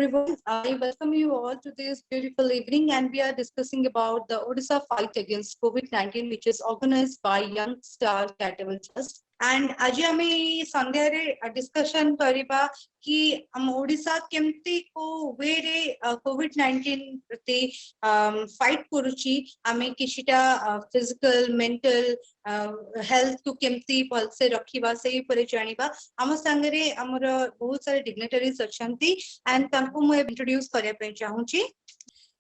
everyone. I welcome you all to this beautiful evening, and we are discussing about the Odisha fight against COVID-19, which is organized by Young Star Charitable Trust. And आज आमे संध्या रे discussion करिबा कि हम ओडिसा केमती को वे रे कोविड-19 प्रति फाइट करूची आमे किछिटा फिजिकल मेंटल हेल्थ को केमती भल से रखिबा से परे जानिबा हम संगे हमर बहुत सारे डिग्नेटरीज अछंती एंड तनको मैं इंट्रोड्यूस करे पे चाहूची।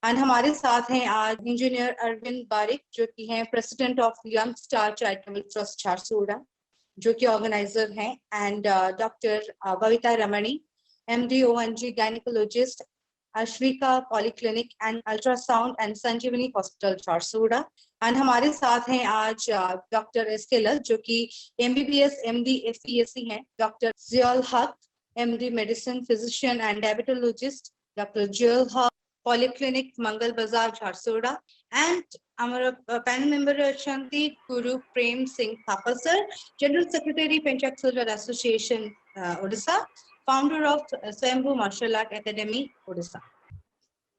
एंड हमारे साथ हैं आज इंजीनियर अरविंद बारिक जो कि हैं president of young star charitable trust Jharsuguda जो कि ऑर्गेनाइजर हैं, and doctor Babita Ramani MD O and G gynaecologist Ashwika polyclinic and ultrasound and Sanjeevani hospital Jharsuguda. And हमारे साथ हैं आज डॉक्टर एसके लल जो कि एमबीबीएस एमडी एफपीएससी हैं, doctor Ziaul Haque MD medicine physician and diabetologist, doctor Ziaul Haque polyclinic Mangal Bazaar Jharsuguda, and हमारा पैनल मेंबर अछंती Guru Prem Singh Thapa sir, general secretary pencak soldier association Odisha, founder of Swayambhu martial art academy Odisha.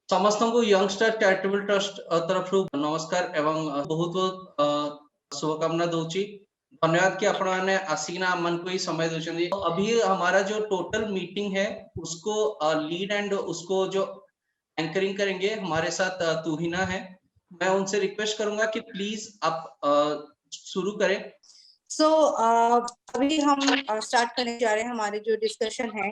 समस्त को यंगस्टर चैरिटेबल ट्रस्ट तरफ नमस्कार एवं बहुत बहुत शुभकामना दूची। धन्यवाद कि आपण माने आसीना मन को ही समय दोचंदी। अभी हमारा जो टोटल मीटिंग है उसको लीड एंड उसको जो एंकरिंग करेंगे हमारे साथ तुहिना है। मैं उनसे रिक्वेस्ट करूंगा कि प्लीज आप शुरू करें। सो अभी हम स्टार्ट करने जा रहे हैं हमारे जो डिस्कशन है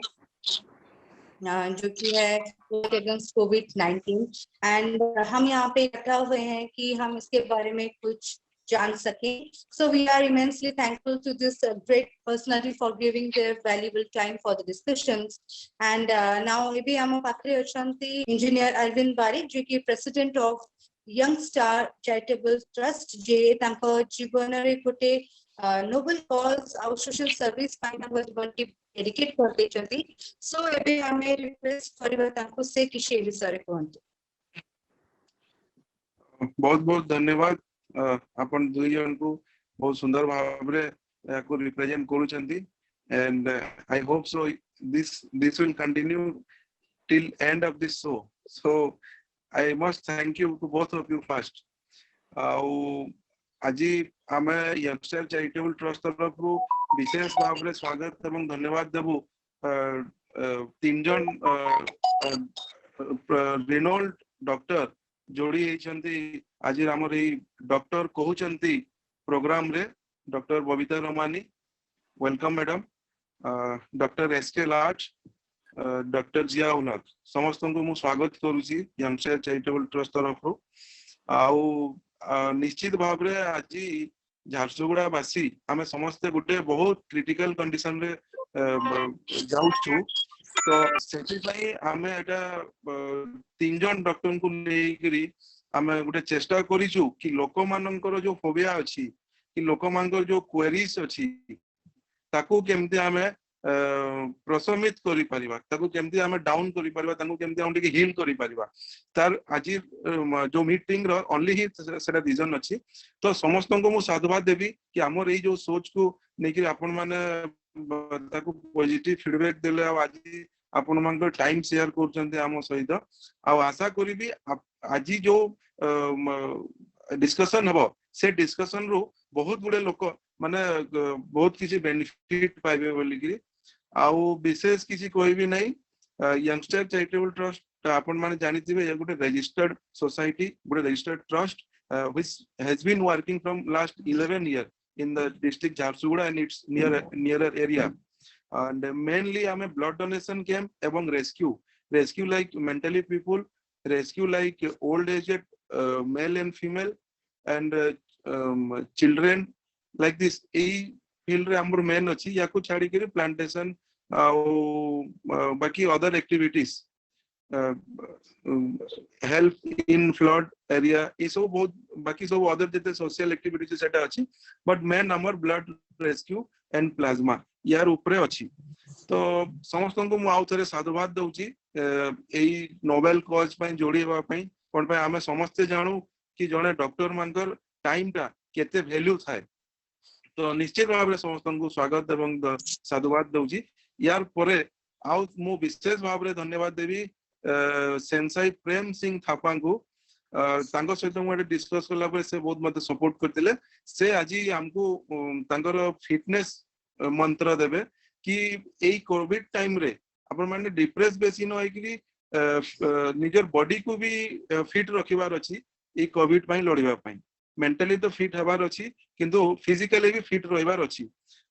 जो कि है अगेंस्ट कोविड-19, एंड हम यहाँ पे इकट्ठा हुए हैं कि हम इसके बारे में कुछ जान सकें। So we are immensely thankful to this great personality for giving their valuable time for the discussions. And now maybe हम पात्रे अछंती इंजीनियर अरविंद बारिक जो कि president of young star charitable trust जे तांको जीवन रे गोटे नोबल कॉज और सोशल सर्विस ପାଇଁ ତାଙ୍କ ଜୀବନ की डेडिकेट करते चंती। सो एबे हमें रिक्वेस्ट करबा तांको से किसी विषय रे कहंतु। बहुत बहुत धन्यवाद। अपन दुई जन को बहुत सुंदर भाव रे को रिप्रेजेंट करू चंती, and I hope so this will continue till end of this show. So I must thank you to both of you first. আজি आमे यंगस्टर चैरिटेबल ट्रस्ट तरफ विशेष भाव रे स्वागत एवं धन्यवाद देबू तीन जन रेनोल्ड डॉक्टर जोड़ी होइछंती। आज हमर ई डॉक्टर कहउछंती प्रोग्राम रे doctor Babita Ramani, welcome madam, doctor S K Laj, doctor Ziaul Haq, समस्त को मु स्वागत करूची यंगस्टर चैरिटेबल ट्रस्ट तरफ। निश्चित भाव रे आज झारसुगुड़ा वासी आमे समस्त गोटे बहुत क्रिटिकल कंडीशन रे जाउछु, तो सेति पई आमे एटा तीन जन डॉक्टर को लेकरी आमे गोटे चेष्टा करिछु कि लोक मानकर जो फोबिया अछि कि लोक मानकर जो क्वेरीज अछि ताकू केमते आमे प्रशमित करि परिबा, ताकू केमते आमे डाउन करि परिबा, ताकू केमते हम टिके हील करि परिबा। तार आज जो मीटिंग रो ओनली ही सेटा रीजन अछि। तो समस्त को मु साधुवाद देबी कि हमर ए जो सोच को नेकि आपण माने ताकू पॉजिटिव फीडबैक देले आज आपण मानकर टाइम शेयर करचंते हम सहित। आ आशा करिबी आज जो डिस्कशन हबो से डिस्कशन रो बहुत गुडे लोक माने बहुत किसी बेनिफिट पाइबे बोली कि आउ विशेष किसी कोई भी नहीं। यंगस्टर चैरिटेबल ट्रस्ट आपण माने जानिथिबे ये गुटे registered society, Gute registered trust which has been working from last 11 years in the district Jharsuguda and its nearer area, and mainly ame blood donation camp एवं rescue like mentally people, rescue like old aged male and female and children like this A field रे हमर main अछि। या को छाडी के plantation बाकी other activities help in flood area ये सब बहुत बाकी सब अदर जते सोशल एक्टिविटीज सेटा अछि, बट मेन हमर ब्लड रेस्क्यू एंड प्लाज्मा यार ऊपर अछि। तो समस्त को मु आउ थरे साधुवाद दउची एई नोबेल कॉज पय जोड़ीबा पय। कोन पय हमें समस्त जानू कि जने डॉक्टर मानकर टाइम टा केते वैल्यू थाए। तो निश्चित भाव में समस्त को स्वागत एवं साधुवाद दउची। यार परे आउ मु विशेष भाव रे धन्यवाद देबी सेंसाई प्रेम सिंह थापा को तांको सहित मुझे डिस्कस कला पर से बहुत मत सपोर्ट करते से आज हमको तांकर फिटनेस मंत्र देबे कि एई कोविड टाइम रे अपन माने डिप्रेस बेसी न होई कि निजर बॉडी को भी फिट रखिबार अछि ए कोविड पई लड़िबा पई मेंटली तो फिट हबार अछि किंतु फिजिकली भी फिट रहिबार अछि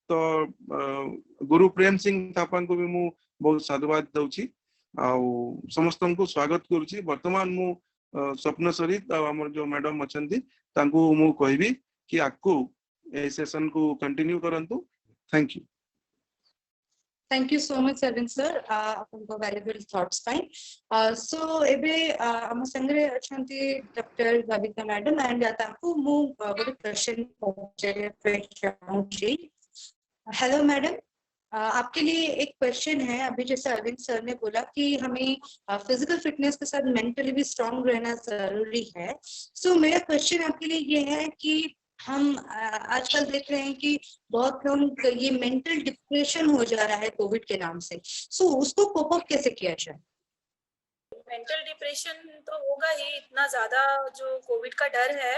तो गुरु प्रेम सिंह थापा को भी मु बहुत साधुवाद दउछि आ समस्त को स्वागत करूछि वर्तमान मु स्वप्नश्वरी हमर जो मैडम अछंती तांको मु कहबी कि आकु ए सेशन को कंटिन्यू करंतु thank you Thank you so much, Arvind sir. आपको valuable thoughts ପାଇଁ so ଏବେ ଆମ ସାଙ୍ଗରେ ଅଛନ୍ତି ଡକ୍ଟର ବବିତା मैडम and ତାଙ୍କୁ ମୁଁ ଗୋଟେ क्वेश्चन ପଚାରିବାକୁ ଚାହୁଁଛି हेलो मैडम आपके लिए एक क्वेश्चन है अभी जैसे अरविंद सर ने बोला कि हमें फिजिकल फिटनेस के साथ मेंटली भी स्ट्रांग रहना जरूरी है सो मेरा क्वेश्चन आपके लिए ये है कि हम आजकल देख रहे हैं कि बहुत लोग ये मेंटल डिप्रेशन हो जा रहा है कोविड के नाम से सो उसको कोप अप कैसे किया जाए मेंटल डिप्रेशन तो होगा ही इतना ज्यादा जो कोविड का डर है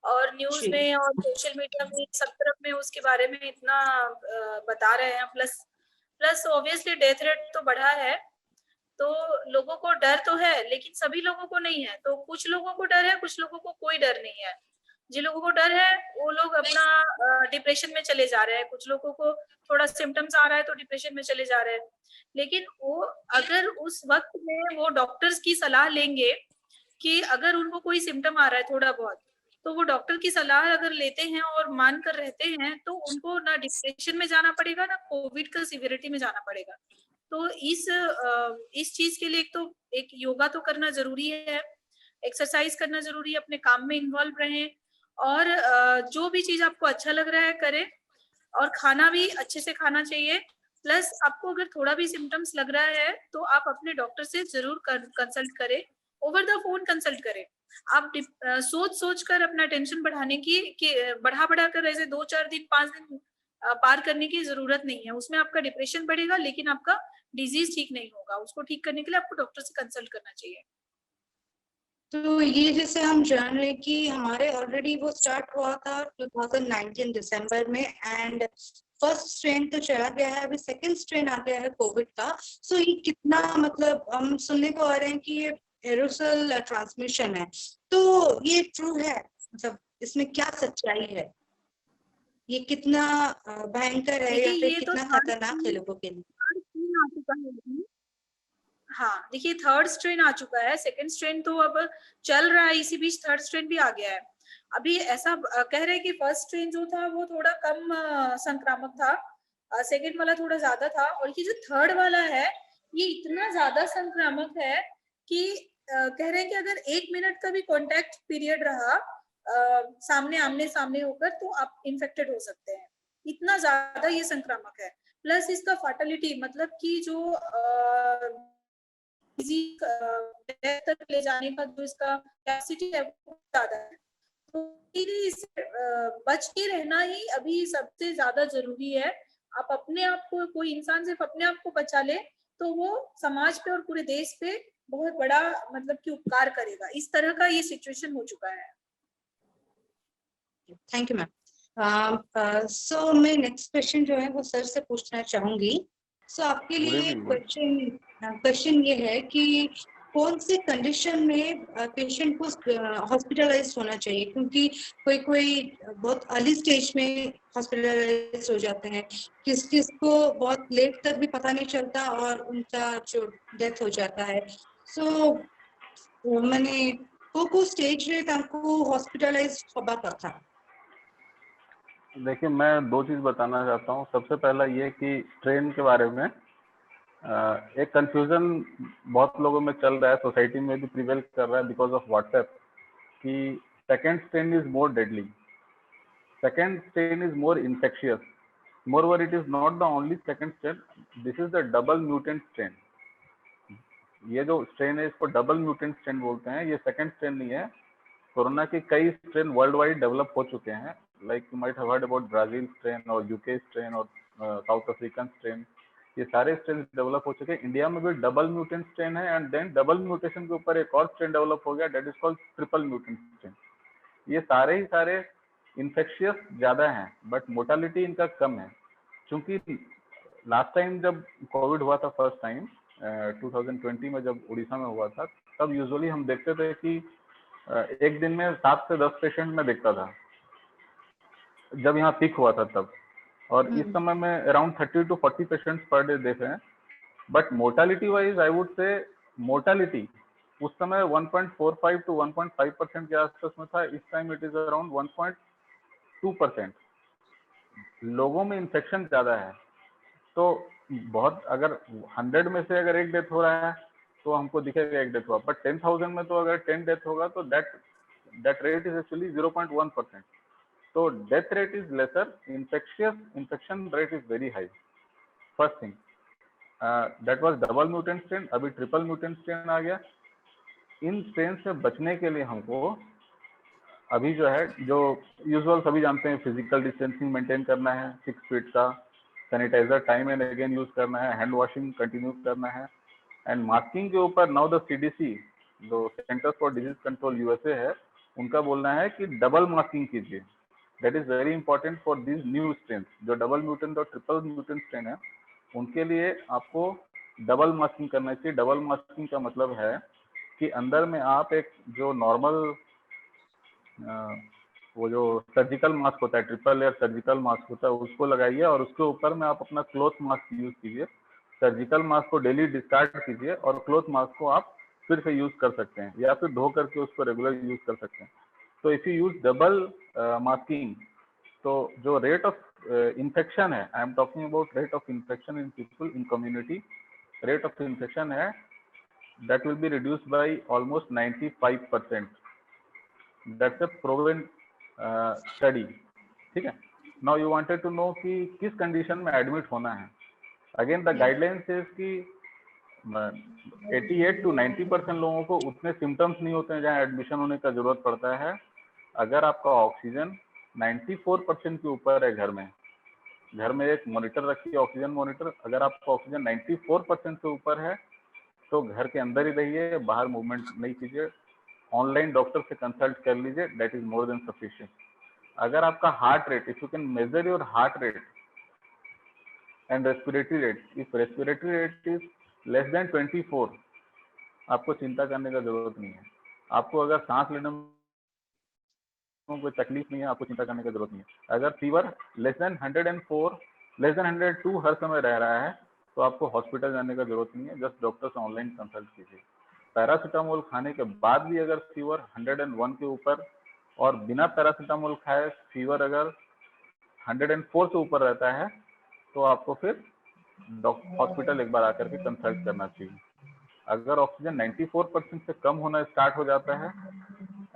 और न्यूज में और सोशल मीडिया में सब तरफ में उसके बारे में इतना बता रहे हैं प्लस ऑब्वियसली डेथ रेट तो बढ़ा है तो लोगों को डर तो है लेकिन सभी लोगों को नहीं है तो कुछ लोगों को डर है कुछ लोगों को कोई डर नहीं है जिन लोगों को डर है वो लोग अपना डिप्रेशन में चले जा रहे हैं कुछ लोगों को थोड़ा सिम्टम्स आ रहा है तो डिप्रेशन में चले जा रहे हैं लेकिन वो अगर उस वक्त में वो डॉक्टर्स की सलाह लेंगे कि अगर उनको कोई सिम्टम आ रहा है थोड़ा बहुत तो वो डॉक्टर की सलाह अगर लेते हैं और मान कर रहते हैं तो उनको ना डिप्रेशन में जाना पड़ेगा ना कोविड का सिवियरिटी में जाना पड़ेगा तो इस चीज के लिए एक योगा तो करना जरूरी है एक्सरसाइज करना जरूरी है अपने काम में इन्वॉल्व रहें और जो भी चीज आपको अच्छा लग रहा है करें और खाना भी अच्छे से खाना चाहिए प्लस आपको अगर थोड़ा भी सिम्टम्स लग रहा है तो आप अपने डॉक्टर से जरूर कंसल्ट करें ओवर द फोन कंसल्ट करें आप सोच कर अपना टेंशन बढ़ाने की बढ़ा कर ऐसे 2-4 दिन 5 दिन पार करने की जरूरत नहीं है उसमें आपका डिप्रेशन बढ़ेगा लेकिन आपका डिजीज ठीक नहीं होगा उसको ठीक करने के लिए आपको डॉक्टर से कंसल्ट करना चाहिए तो ये जैसे हम जान रहे कि हमारे ऑलरेडी वो स्टार्ट हुआ था 2019 दिसंबर में एंड फर्स्ट स्ट्रेन तो चला गया है अभी सेकंड स्ट्रेन आ गया है कोविड का सो ये कितना मतलब हम सुनने को आ रहे हैं कि ये एरोसल ट्रांसमिशन है तो ये ट्रू है मतलब इसमें क्या सच्चाई है ये कितना भयंकर है या फिर कितना खतरनाक है लोगों के लिए हाँ देखिए थर्ड स्ट्रेन आ चुका है सेकंड स्ट्रेन तो अब चल रहा है इसी बीच थर्ड स्ट्रेन भी आ गया है अभी ऐसा कह रहे हैं कि फर्स्ट स्ट्रेन जो था वो थोड़ा कम संक्रामक था सेकंड वाला थोड़ा ज्यादा था और ये जो थर्ड वाला है ये इतना ज्यादा संक्रामक है कि कह रहे हैं कि अगर 1 मिनट का भी कांटेक्ट पीरियड रहा सामने आमने सामने होकर तो आप इन्फेक्टेड हो सकते हैं इतना ज्यादा ये संक्रामक है प्लस इसका फैटलिटी मतलब कि जो तक ले जाने का जो इसका कैपेसिटी है वो ज्यादा है तो इससे बच के रहना ही अभी सबसे ज्यादा जरूरी है आप अपने आप को कोई इंसान सिर्फ अपने आप को बचा ले तो वो समाज पे और पूरे देश पे बहुत बड़ा मतलब कि उपकार करेगा इस तरह का ये सिचुएशन हो चुका है थैंक यू मैम सो मैं नेक्स्ट क्वेश्चन जो है वो सर से पूछना चाहूंगी सो आपके लिए क्वेश्चन ये है कि कौन से कंडीशन में पेशेंट को हॉस्पिटलाइज होना चाहिए क्योंकि कोई बहुत अर्ली स्टेज में हॉस्पिटलाइज हो जाते हैं किस को बहुत लेट तक भी पता नहीं चलता और उनका जो डेथ हो जाता है सो मैंने को स्टेज रे तांको हॉस्पिटलाइज होबा कथा देखिए मैं 2 चीज बताना चाहता हूँ सबसे पहला ये कि स्ट्रेन के बारे में एक कंफ्यूजन बहुत लोगों में चल रहा है सोसाइटी में भी प्रिवेल कर रहा है बिकॉज ऑफ व्हाट्सएप कि second strain is more deadly second strain is more infectious moreover it is not the only second strain this is the double mutant strain ये जो स्ट्रेन है इसको डबल म्यूटेंट स्ट्रेन बोलते हैं ये second strain नहीं है कोरोना के कई स्ट्रेन वर्ल्ड वाइड डेवलप हो चुके हैं like you might have heard about Brazil strain और यूके स्ट्रेन और साउथ अफ्रीकन स्ट्रेन ये सारे स्ट्रेन डेवलप हो चुके हैं। इंडिया में भी डबल म्यूटेंट स्ट्रेन है एंड देन डबल म्यूटेशन के ऊपर एक और स्ट्रेन डेवलप हो गया, that is called triple mutant strain. ये सारे ही सारे इन्फेक्शियस ज्यादा हैं बट मोर्टालिटी इनका कम है। क्योंकि लास्ट टाइम जब कोविड हुआ था फर्स्ट टाइम 2020 में जब उड़ीसा में हुआ था, तब यूजुअली हम देखते थे कि एक दिन में 7 से 10 पेशेंट में देखता था जब यहाँ पीक हुआ था तब, और इस समय में around 30 to 40 patients per day देख रहे हैं। But mortality wise I would say mortality उस समय 1.45 to 1.5% के आसपास में था, इस टाइम इट इज अराउंड 1.2%। लोगों में इन्फेक्शन ज्यादा है, तो बहुत अगर 100 में से अगर एक डेथ हो रहा है तो हमको दिखेगा एक डेथ हुआ, बट 10,000 में तो अगर 10 डेथ होगा तो दैट रेट इज एक्चुअली 0.1%। तो death rate is lesser, infection rate is very high. First thing that was double mutant strain, अभी ट्रिपल म्यूटेंट स्ट्रेन आ गया। इन स्ट्रेन से बचने के लिए हमको अभी जो है, जो यूजुअल सभी जानते हैं, फिजिकल डिस्टेंसिंग मेंटेन करना है 6 फीट का, sanitiser time and again use करना है, हैंड वॉशिंग कंटिन्यू करना है, एंड मास्किंग के ऊपर नाउ द CDC, जो centres for disease control USA है, उनका बोलना है कि डबल मास्किंग कीजिए। That is very important for this new strain. जो डबल म्यूटेंट और ट्रिपल म्यूटेंट स्ट्रेन है उनके लिए आपको डबल मास्किंग करना चाहिए। डबल मास्किंग का मतलब है कि अंदर में आप एक जो नॉर्मल वो जो सर्जिकल मास्क होता है, ट्रिपल लेयर सर्जिकल मास्क होता है, उसको लगाइए और उसके ऊपर में आप अपना क्लॉथ मास्क यूज कीजिए। सर्जिकल मास्क को डेली डिस्कार्ड कीजिए और क्लॉथ मास्क को आप फिर से यूज कर सकते हैं या फिर धो करके उसको रेगुलर यूज कर सकते हैं। तो if you use double masking, तो जो रेट ऑफ इन्फेक्शन है, I am talking about rate of infection in people in community, rate of infection है that will be reduced by almost 95%. That's a proven study. ठीक है। Now you wanted to know कि किस condition में admit होना है। Again the guidelines is कि 88 to 90% लोगों को उतने सिम्टम्स नहीं होते हैं जहाँ एडमिशन होने का जरूरत पड़ता है। अगर आपका ऑक्सीजन 94% के ऊपर है, घर में एक मॉनिटर रखिए, ऑक्सीजन मॉनिटर, अगर आपका ऑक्सीजन 94% से ऊपर है तो घर के अंदर ही रहिए, बाहर मूवमेंट नहीं कीजिए, ऑनलाइन डॉक्टर से कंसल्ट कर लीजिए, that is more than sufficient. अगर आपका heart rate, if you can measure your heart rate and respiratory rate, if respiratory rate is less than 24, आपको चिंता करने का जरूरत नहीं है। आपको अगर सांस लेने में कोई तकलीफ नहीं है, आपको चिंता करने की जरूरत नहीं है। अगर fever less than 104, less than 102 हर समय रह रहा है तो आपको हॉस्पिटल जाने का जरूरत नहीं है, जस्ट डॉक्टर से ऑनलाइन कंसल्ट कीजिए। पैरासीटामोल खाने के बाद भी अगर फीवर 101 के ऊपर और बिना पैरासीटामोल खाए फीवर अगर 104 से ऊपर रहता है तो आपको फिर हॉस्पिटल एक बार आकर के कंसल्ट करना चाहिए। अगर ऑक्सीजन 94% से कम होना स्टार्ट हो जाता है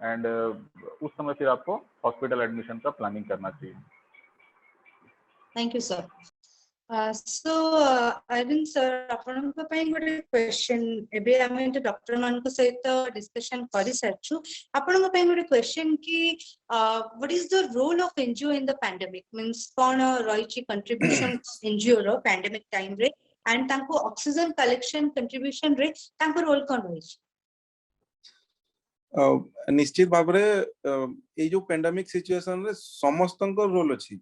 एंड उस समय फिर आपको हॉस्पिटल एडमिशन का प्लानिंग करना चाहिए। Thank you sir. So Arvind sir, आपनका पई गोटे क्वेश्चन, एबे हमें तो डॉक्टर मान को सहित डिस्कशन करि सरछु। आपनका पई गोटे क्वेश्चन कि what is the role of NGO in the pandemic, means कोन रहिछि कंट्रीब्यूशन एनजीओ रो पैंडेमिक टाइम रे, एंड तांको ऑक्सीजन कलेक्शन कंट्रीब्यूशन रे तांको रोल कोन रहिछि? निश्चित भाव ये जो पेंडेमिक सिचुएशन रे समस्त रोल अच्छी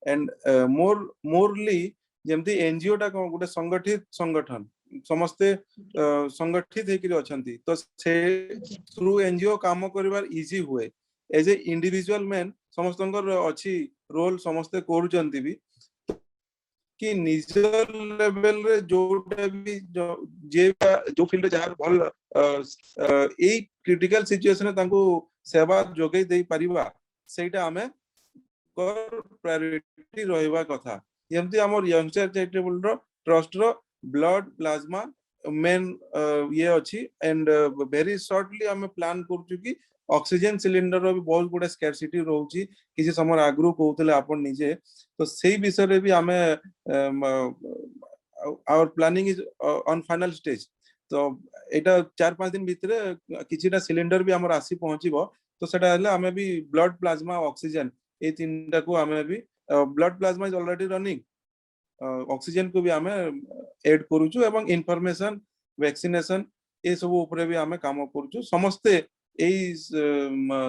एंड मोरली जेमती एनजीओ टा गोटे संगठित संगठन समस्ते संगठित हेकि अछंती, तो से थ्रू एनजीओ काम करिवार इजी हुए। एज ए इंडिविजुअल मैन समस्त अच्छी रोल समस्ते करूचंती भी कि निज लेवल रे जोटा भी जो फील्ड जहाँ भल ए क्रिटिकल सिचुएशन तांको सेवा जोगई दे परिबा, सेटा हमें प्रायोरिटी रहिबा कथा। जेमती हमर यंगस्टर चैरिटेबल रो ट्रस्ट रो ब्लड प्लाज्मा मेन ये अछि एंड वेरी शॉर्टली हमें प्लान करछु कि ऑक्सीजन सिलिंडर रो भी बहुत गुडे स्कैरसिटी रहउची। किसी समय आगरु कहउतले आपन निजे, तो सेही विषय रे भी हमें our planning is on final stage. तो एटा 4-5 दिन भीतर किछिटा सिलिंडर भी हमर आसी पहुंचीबो, तो सेटा हले हमें भी ब्लड प्लाज्मा ऑक्सीजन ए तीनटा को हमें भी blood plasma is already running oxygen को भी आमे ऐड करूछु एवं इन्फॉर्मेशन वैक्सीनेशन ए सब ऊपर भी आमे काम करूछु समस्ते एई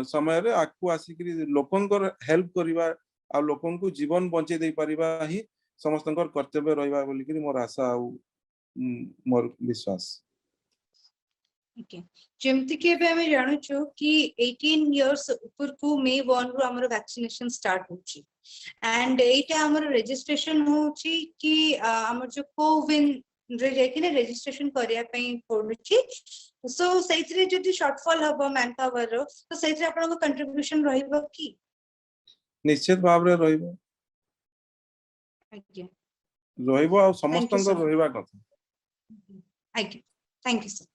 समय रे आकु आसिकरी लोकंकर हेल्प करिवा आ लोकंकु जीवन बंचे दे परिबा ही समस्तंकर कर्तव्य रहिबा बोली कि मोर आशा आ मोर विश्वास। ओके जेमति के बे हमें जानू छु कि 18 इयर्स ऊपर को मे 1 रो हमर वैक्सीनेशन स्टार्ट होची एंड एटा हमर रजिस्ट्रेशन होची कि हमर जो कोविन रे जेकिने रजिस्ट्रेशन करिया पई पडुची सो सेइथरे जदी शॉर्टफॉल हबो मैन पावर रो तो सेइथरे आपन को कंट्रीब्यूशन रहिबो कि निश्चित भाव रे रहिबो ओके रहिबो आ Thank you, समस्तंकर sir. रहिबा कथा। ओके थैंक यू सर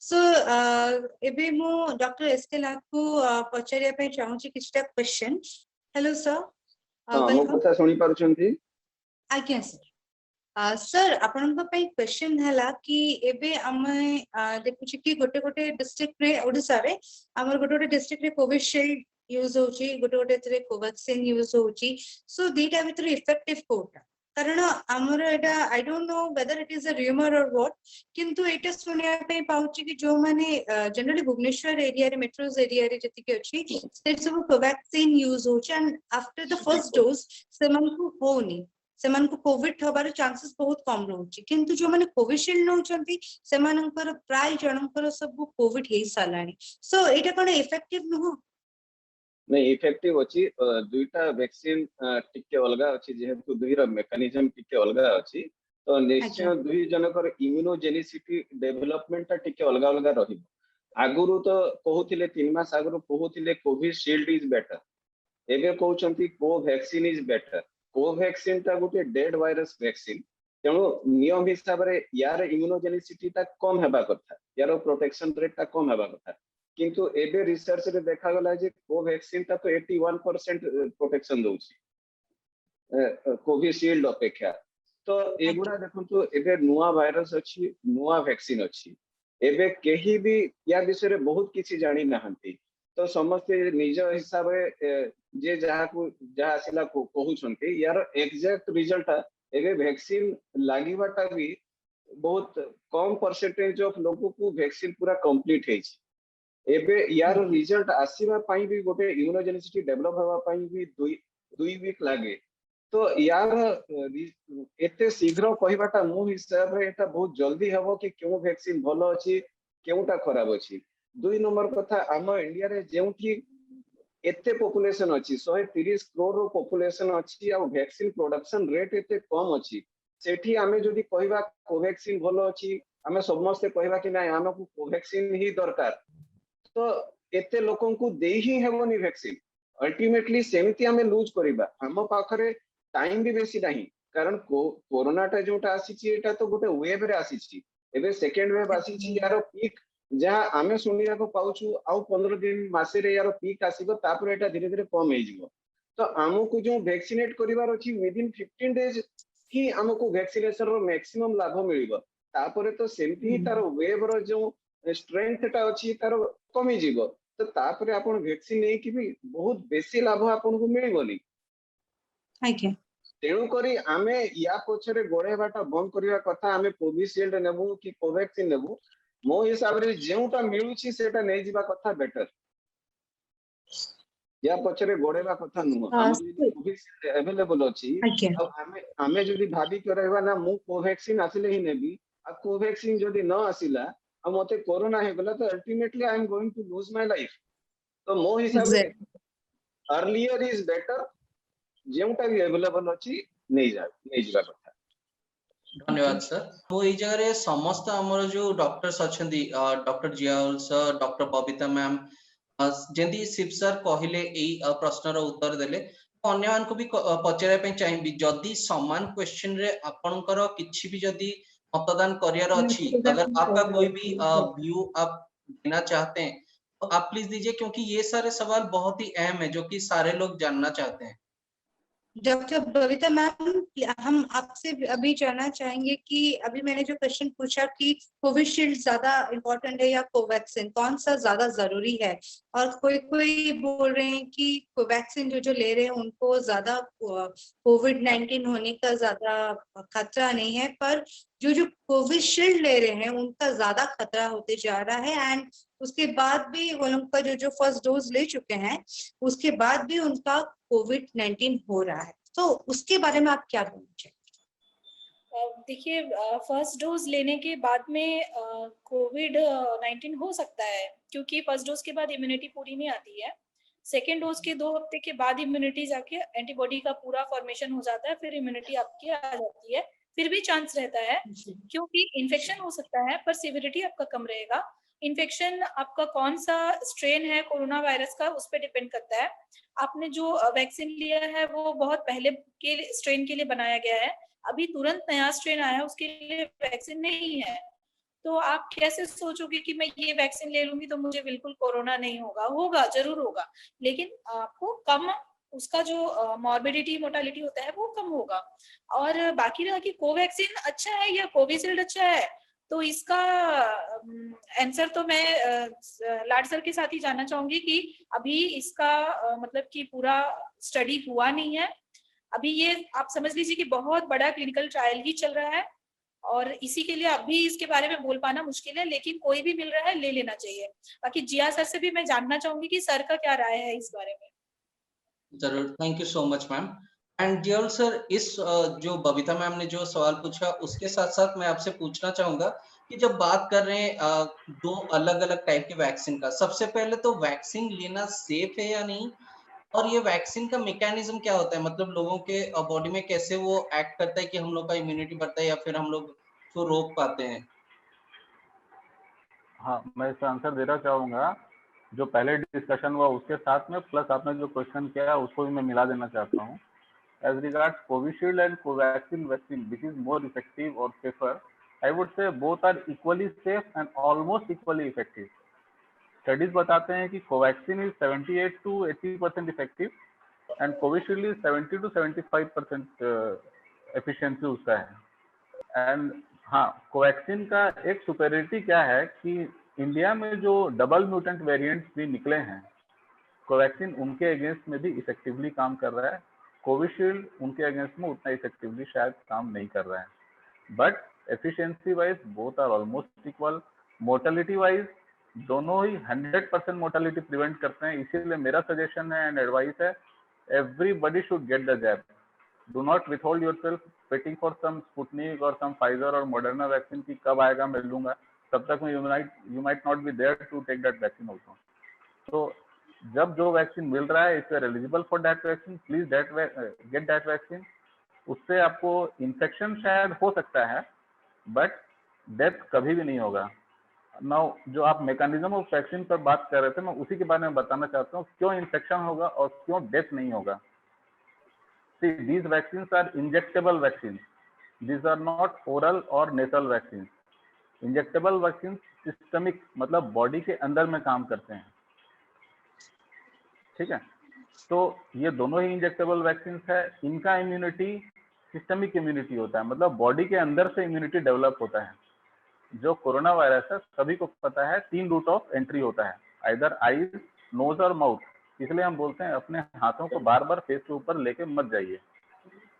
सो एबे मु डॉक्टर एसके लाख को पचारिया पे चाहू छी किछटा क्वेश्चन हेलो सर मो कथा सुनी पारुछंती आज्ञा सर सर आपन क्वेश्चन है कि एबे हमें देखु कि गोटे गोटे डिस्ट्रिक्ट रे ओडिसा रे हमर गोटे गोटे डिस्ट्रिक्ट रे कोविशील्ड यूज होची गोटे गोटे रे कोवैक्सीन यूज होची सो दीटा भीतर इफेक्टिव कोटा कारण हमर एटा I don't know whether it is a rumour और व्हाट किंतु एटा सुनिया पे पाउची कि जो माने जनरली भुवनेश्वर एरिया रे मेट्रोज एरिया रे जति के अछि से सब कोवैक्सीन यूज होची and after the first dose semen को होनी सेमन को कोविड होबार चांसेस बहुत कम रहउची किंतु जो माने कोविशील्ड नउचंती सेमानकर प्राय जनकर सब कोविड हे सालानी सो एटा कोन इफेक्टिव नो नहीं इफेक्टिव अछि दुईटा वैक्सीन टिके अलगा अछि जेहेतु दुईरा मेकानिज्म टिके अलगा अछि तो निश्चय दुई जनकर इम्यूनोजेनिसिटी डेवलपमेंट टिके अलगा अलगा रहिबो आगुरु तो कहउथिले 3 मास आगुरु कहउथिले कोविशील्ड इज बेटर एबे कहउचंती कोवैक्सीन इज बेटर कोवैक्सीन ता गोटे डेड वायरस वैक्सीन तेणु नियम हिसाब रे यार इम्यूनोजेनिसिटी ता कम हेबा कथा यार प्रोटेक्शन रेट ता कम हेबा कथा किंतु एबे रिसर्च रे देखा गला जे कोवैक्सीन ता तो 81% प्रोटेक्शन दोची कोविशील्ड अपेक्षा तो एगुडा देखंतु एबे नुवा वायरस अछि नुवा वैक्सीन अछि एबे केही भी या विषय रे बहुत किछि जानि नाहंती तो समस्त निज हिसाब रे जे जहा को जहा आसिला को कहउछंती यार एग्जैक्ट रिजल्ट एबे वैक्सीन लागिबाटा भी बहुत कम परसेंटेज ऑफ लोगो को वैक्सीन पूरा कंप्लीट हेछि एबे यार रिजल्ट आसीबा पई भी गोटे इम्यूनोजेनिसिटी डेवलप होबा पई भी 2 वीक लागे तो यार एते शीघ्र कहबाटा मो हिसाब रे एटा बहुत जल्दी हबो कि क्यों वैक्सीन भलो अछि केउटा खराब अछि 2 नंबर कथा हम इंडिया रे जेउठी एते पॉपुलेशन अछि 130 करोड़ रो पॉपुलेशन अछि आ वैक्सीन प्रोडक्शन रेट एते कम अछि सेठी हमें जदी कहबा कोवैक्सीन भलो अछि हमें समस्त कहबा कि नै हमकु कोवैक्सीन ही दरकार तो एते लोकन को दे ही हेबोनी वैक्सीन अल्टीमेटली सेमिति हमें लूज करिबा हम पाखरे टाइम भी बेसी नाही कारण कोरोना टा जोटा आसी छि एटा तो गोटे वेव रे आसी छि एबे सेकंड वेव आसी छि यार पीक जहां आमे सुनिया को पाउछु आउ 15 दिन मासे रे यार पीक आसीबो तापर एटा धीरे धीरे कम हे जिवो तो हमकु जो वैक्सीनेट करिवार अछि विद इन 15 डेज ही हमकु वैक्सीनेशन रो मैक्सिमम लाभ मिलिबो तापर तो सेमति ही तार वेव रो जो स्ट्रेंथ टा अछि तार कमी जिवो तो तापर आपण वैक्सीन नै कि भी बहुत बेसी लाभ आपण को मिलिबोनी आज्ञा तेणु करी आमे या पछरे गोड़ेबाटा बंद करिवा कथा आमे कोविशील्ड नेबु कि कोवैक्सीन नेबु मो हिसाब रे जेउटा मिलुछि सेटा नै जिबा कथा बेटर या पछरे गोड़ेबा कथा नु हम कोविशील्ड अवेलेबल अछि अब आमे जदी भाबी के रहबा ना मु कोवैक्सीन आसिले ही नेबी आ कोवैक्सीन जदी न आसिला आ मते कोरोना हे गला तो ultimately I am going to lose my life तो मो हिसाब रे अर्लियर इज बेटर जेउटा भी अवेलेबल अछि नै जिबा कथा धन्यवाद सर तो एई जगह रे समस्त हमर जो डॉक्टर्स अछंदी doctor Ziaul sir doctor Babita ma'am जेंदी शिव सर कहिले एई प्रश्न रो उत्तर देले अन्यमान को भी पचारे पे चाहिबी जदी समान क्वेश्चन रे आपनकर किछि भी जदी मतदान करियर अछि अगर आपका कोई भी व्यू आप देना चाहते हैं तो आप प्लीज दीजिए क्योंकि ये सारे सवाल बहुत ही अहम है जो कि सारे लोग जानना चाहते हैं डॉक्टर बबीता मैम, हम आपसे अभी जानना चाहेंगे कि अभी मैंने जो क्वेश्चन पूछा कि कोविशील्ड ज्यादा इम्पोर्टेंट है या कोवैक्सीन, कौन सा ज्यादा जरूरी है? और कोई कोई बोल रहे हैं कि कोवैक्सीन जो ले रहे हैं उनको ज्यादा कोविड-19 होने का ज्यादा खतरा नहीं है, पर जो कोविशील्ड ले रहे हैं उनका ज्यादा खतरा होते जा रहा है। एंड उसके बाद भी वो लोग का जो फर्स्ट डोज ले चुके हैं उसके बाद भी उनका कोविड-19 हो रहा है, तो उसके बारे में आप क्या बोलना चाहेंगे? देखिए, फर्स्ट डोज लेने के बाद में कोविड-19 हो सकता है, क्योंकि फर्स्ट डोज के बाद इम्यूनिटी पूरी नहीं आती है। सेकेंड डोज के 2 हफ्ते के बाद इम्यूनिटी जाके एंटीबॉडी का पूरा फॉर्मेशन हो जाता है, फिर इम्यूनिटी आपकी आ जाती है। फिर भी चांस रहता है, क्योंकि इन्फेक्शन हो सकता है पर सिविरिटी आपका कम रहेगा। इन्फेक्शन आपका कौन सा स्ट्रेन है कोरोना वायरस का, उस पर डिपेंड करता है। आपने जो वैक्सीन लिया है वो बहुत पहले के स्ट्रेन के लिए बनाया गया है, अभी तुरंत नया स्ट्रेन आया है, उसके लिए वैक्सीन नहीं है। तो आप कैसे सोचोगे कि मैं ये वैक्सीन ले लूंगी तो मुझे बिल्कुल कोरोना नहीं होगा? होगा, जरूर होगा, लेकिन आपको कम उसका जो मॉर्बिडिटी मोर्टालिटी होता है वो कम होगा। और बाकी रहा कि कोवैक्सीन अच्छा है या कोविशील्ड अच्छा है, तो इसका आंसर तो मैं लाड सर के साथ ही जानना चाहूंगी कि अभी इसका मतलब कि पूरा स्टडी हुआ नहीं है। अभी ये आप समझ लीजिए कि बहुत बड़ा क्लिनिकल ट्रायल ही चल रहा है, और इसी के लिए अभी इसके बारे में बोल पाना मुश्किल है, लेकिन कोई भी मिल रहा है ले लेना चाहिए। बाकी जिया सर से भी मैं जानना चाहूंगी कि सर का क्या राय है इस बारे में। जरूर, thank you so much ma'am. And जियल सर, इस जो बबीता मैम ने जो सवाल पूछा उसके साथ साथ मैं आपसे पूछना चाहूंगा कि जब बात कर रहे हैं दो अलग अलग टाइप के वैक्सीन का, सबसे पहले तो वैक्सीन लेना सेफ है या नहीं, और ये वैक्सीन का मैकेनिज्म क्या होता है, मतलब लोगों के बॉडी में कैसे वो एक्ट करता है कि हम लोग का इम्यूनिटी बढ़ता है या फिर हम लोग उसको रोक पाते हैं? हाँ, मैं इसका आंसर देना चाहूँगा। जो पहले डिस्कशन हुआ उसके साथ में प्लस आपने जो क्वेश्चन किया उसको भी मैं मिला देना चाहता हूँ। As regards Covishield and Covaxin vaccine, which is more effective or safer, I would say both are equally safe and almost equally effective. Studies बताते हैं कि Covaxin is 78 to 80% effective and Covishield is 70 to 75% efficiency उसका है। And हाँ, Covaxin का एक superiority क्या है कि इंडिया में जो डबल म्यूटेंट वेरिएंट्स भी निकले हैं, कोवैक्सीन उनके अगेंस्ट में भी इफेक्टिवली काम कर रहा है। कोविशील्ड उनके अगेंस्ट में उतना इफेक्टिवली शायद काम नहीं कर रहा है, but efficiency wise both are almost equal. Mortality wise दोनों ही 100% मोर्टेलिटी प्रिवेंट करते हैं। इसीलिए मेरा सजेशन है एंड एडवाइस है, everybody should get the jab. Do not withhold yourself waiting for some Sputnik और सम फाइजर और मॉडर्ना वैक्सीन की कब आएगा मैं लूंगा, तब तक में you might not be there to take that vaccine also. तो जब जो वैक्सीन मिल रहा है, if you are eligible for that vaccine, please get that vaccine. उससे आपको इन्फेक्शन शायद हो सकता है बट डेथ कभी भी नहीं होगा। नाउ जो आप मैकेनिज्म ऑफ वैक्सीन पर बात कर रहे थे, मैं उसी के बारे में बताना चाहता हूँ क्यों इन्फेक्शन होगा और क्यों डेथ नहीं होगा। See, these vaccines are injectable vaccines. These are not oral or nasal vaccines. Injectable vaccine systemic मतलब बॉडी के अंदर में काम करते हैं, ठीक है। तो ये दोनों ही इंजेक्टेबल वैक्सीन है। इनका इम्यूनिटी सिस्टमिक इम्यूनिटी होता है, मतलब बॉडी के अंदर से इम्यूनिटी डेवलप होता है। जो कोरोना वायरस है सभी को पता है 3 रूट ऑफ एंट्री होता है, आइदर आईज, नोज और माउथ। इसलिए हम बोलते हैं अपने हाथों को बार बार फेस के ऊपर लेके मत जाइए,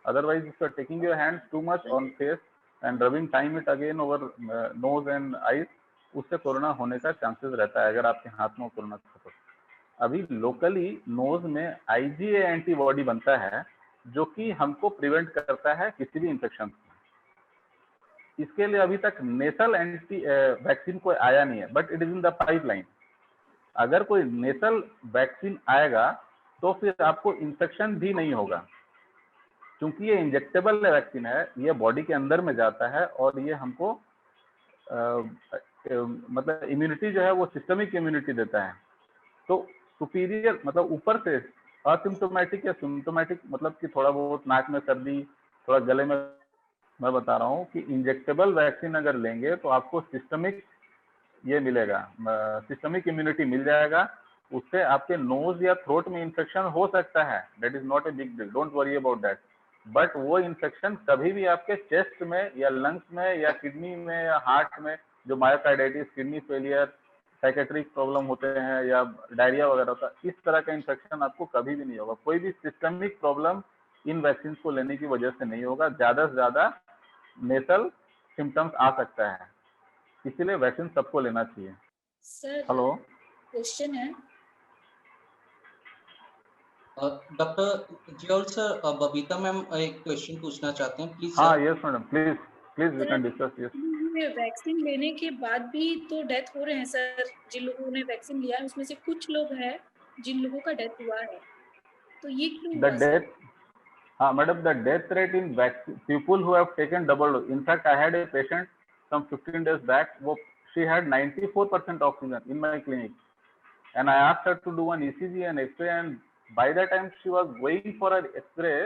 otherwise if you are taking your hands too much on face and rubbing time it again over nose and eyes, उससे कोरोना होने का चांसेस रहता है अगर आपके हाथ में कोरोना था। अभी लोकली नोज में आईजीए एंटीबॉडी बनता है जो कि हमको प्रिवेंट करता है किसी भी इंफेक्शन से। इसके लिए अभी तक नेसल एंटी वैक्सीन कोई आया नहीं है, but it is in the pipeline. अगर कोई नेसल वैक्सीन आएगा तो फिर आपको इंफेक्शन भी नहीं होगा, क्योंकि ये इंजेक्टेबल वैक्सीन है, ये बॉडी के अंदर में जाता है और ये हमको मतलब इम्यूनिटी जो है वो सिस्टमिक इम्यूनिटी देता है। तो सुपीरियर मतलब ऊपर से असिम्टोमेटिक या सिम्टोमेटिक, मतलब कि थोड़ा बहुत नाक में सर्दी, थोड़ा गले में, मैं बता रहा हूँ कि इंजेक्टेबल वैक्सीन अगर लेंगे तो आपको सिस्टमिक ये मिलेगा, सिस्टमिक इम्यूनिटी मिल जाएगा। उससे आपके नोज या थ्रोट में इन्फेक्शन हो सकता है, that is not a big deal, don't worry about that. But वो इन्फेक्शन कभी भी आपके चेस्ट में या लंग्स में या किडनी में या हार्ट में, जो myocarditis, kidney failure, psychiatric problem होते हैं या डायरिया वगैरह होता है, इस तरह का इन्फेक्शन आपको कभी भी नहीं होगा। कोई भी सिस्टमिक प्रॉब्लम इन वैक्सीन को लेने की वजह से नहीं होगा। ज्यादा से ज्यादा नेसल सिम्टम्स आ सकता है, इसीलिए वैक्सीन सबको लेना चाहिए। सर हेलो, क्वेश्चन है। डॉक्टर जियोल सर, बबीता मैम एक क्वेश्चन पूछना चाहते हैं, प्लीज हाँ sir. Yes madam, please please we can discuss. Yes, vaccine लेने के बाद भी तो डेथ हो रहे हैं सर। जिन लोगों ने वैक्सीन लिया है उसमें से कुछ लोग हैं जिन लोगों का डेथ हुआ है, तो ये क्यों द हुआ सर? डेथ, हाँ madam, the death rate in people who have taken double dose, in fact I had a patient some 15 days back, वो she had 94% oxygen in my clinic, and I asked her to do an ECG and X-ray, and by the time she was going for an X-ray,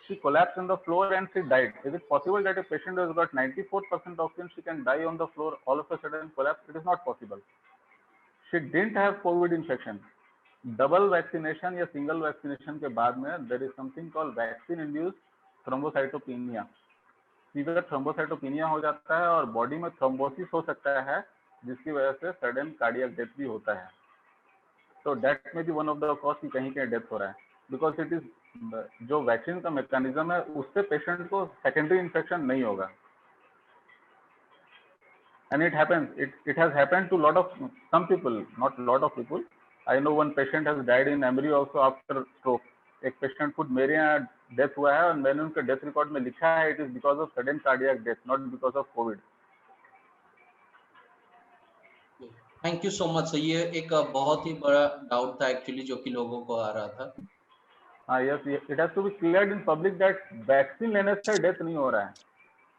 she collapsed on the floor and she died. Is it possible that a patient who has got 94% oxygen, she can die on the floor all of a sudden collapse? It is not possible. She didn't have COVID infection. Double vaccination या single vaccination के बाद में there is something called vaccine induced thrombocytopenia. Severe thrombocytopenia हो जाता है और body में thrombosis हो सकता है, जिसकी वजह से सडन कार्डियक डेथ भी होता है। तो डेथ में भी वन ऑफ द कॉज की कहीं कहीं डेथ हो रहा है, बिकॉज इट इज जो वैक्सीन का मैकेनिज्म है उससे पेशेंट को सेकेंडरी इन्फेक्शन नहीं होगा। And it happens, it has happened to lot of some people, not lot of people. I know one patient has died in Emory also after stroke. एक patient खुद मेरे यहाँ death हुआ है और मैंने उनके डेथ रिकॉर्ड में लिखा है it is because of sudden cardiac death, not because of Covid. Thank you so much. ये एक बहुत ही बड़ा डाउट था एक्चुअली जो कि लोगों को आ रहा था। हाँ yes, it has to be cleared in public that vaccine लेने से डेथ नहीं हो रहा है।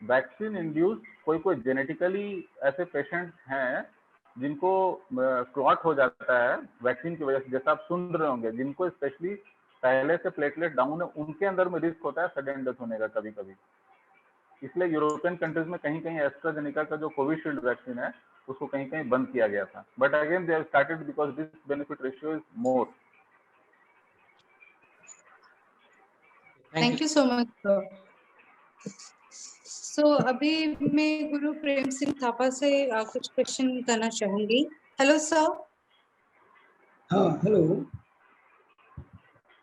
वैक्सीन इंड्यूस कोई जेनेटिकली ऐसे पेशेंट हैं जिनको क्लॉट हो जाता है वैक्सीन की वजह से, जैसा आप सुन रहे होंगे, जिनको स्पेशली पहले से प्लेटलेट डाउन है, उनके अंदर में रिस्क होता है सडन डेथ होने का कभी कभी। इसलिए यूरोपियन कंट्रीज में कहीं कहीं एस्ट्राजेनेका का जो कोविशील्ड वैक्सीन है उसको कहीं कहीं बंद किया गया था, but again they have started because this benefit ratio is more. Thank you so much. So अभी मैं गुरु प्रेम सिंह थापा से कुछ क्वेश्चन करना चाहूंगी। Hello sir. हाँ hello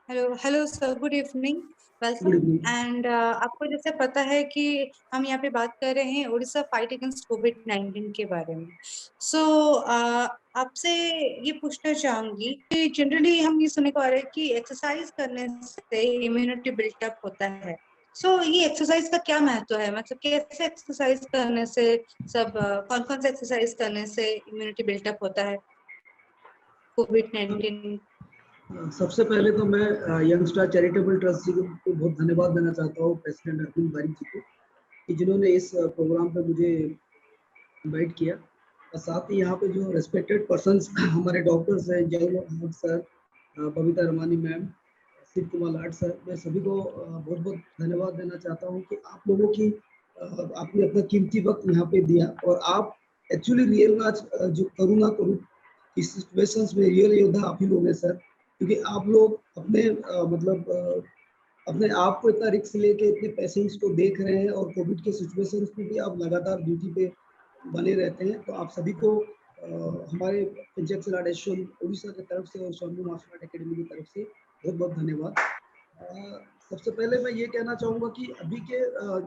hello sir, good evening, welcome. Good evening. And आपको जैसे पता है कि हम यहाँ पे बात कर रहे हैं उड़ीसा फाइट अगेंस्ट कोविड-19 के बारे में। सो आपसे ये पूछना चाहूंगी कि जनरली हम ये सुनने को आ रहा है कि एक्सरसाइज करने से इम्यूनिटी बिल्टअप होता है। सो ये एक्सरसाइज का क्या महत्व है, मतलब कैसे एक्सरसाइज करने से सब कौन-कौन से एक्सरसाइज करने से इम्यूनिटी बिल्टअप होता है कोविड-19? सबसे पहले तो मैं यंग स्टार चैरिटेबल ट्रस्ट जी को बहुत धन्यवाद देना चाहता हूँ, प्रेसिडेंट अरविंद बारिक जी को, कि जिन्होंने इस प्रोग्राम पे मुझे इनवाइट किया। और साथ ही यहाँ पे जो रेस्पेक्टेड पर्सन्स हमारे डॉक्टर्स हैं, जय अहमद सर, बबीता रमानी मैम, शिव कुमार लाट सर, मैं सभी को बहुत बहुत धन्यवाद देना चाहता हूँ कि आप लोगों की आपने अपना कीमती वक्त यहाँ पे दिया। और आप एक्चुअली रियल में आज जो करूँ ना करूँ इस सिचुएशंस में रियल योद्धा आप ही लोग हैं सर, क्योंकि आप लोग अपने अपने आप को इतना रिस्क लेके इतने पेशेंट्स को देख रहे हैं और कोविड के सिचुएशंस में भी आप लगातार ड्यूटी पे बने रहते हैं। तो आप सभी को हमारे पंचायत सलाह एसोसिएशन उड़ीसा की तरफ से और स्वामी मार्शल आर्ट अकेडमी की तरफ से बहुत बहुत धन्यवाद। सबसे पहले मैं ये कहना चाहूँगा कि अभी के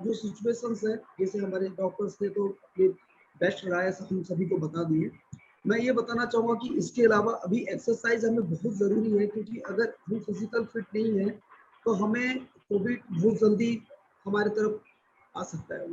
जो सिचुएशंस हैं, जैसे हमारे डॉक्टर्स ने तो अपनी बेस्ट राय हम सभी को बता दी है। मैं ये बताना चाहूँगा कि इसके अलावा अभी एक्सरसाइज हमें बहुत ज़रूरी है, क्योंकि अगर हम फिजिकल फिट नहीं है तो हमें कोविड बहुत जल्दी हमारे तरफ आ सकता है।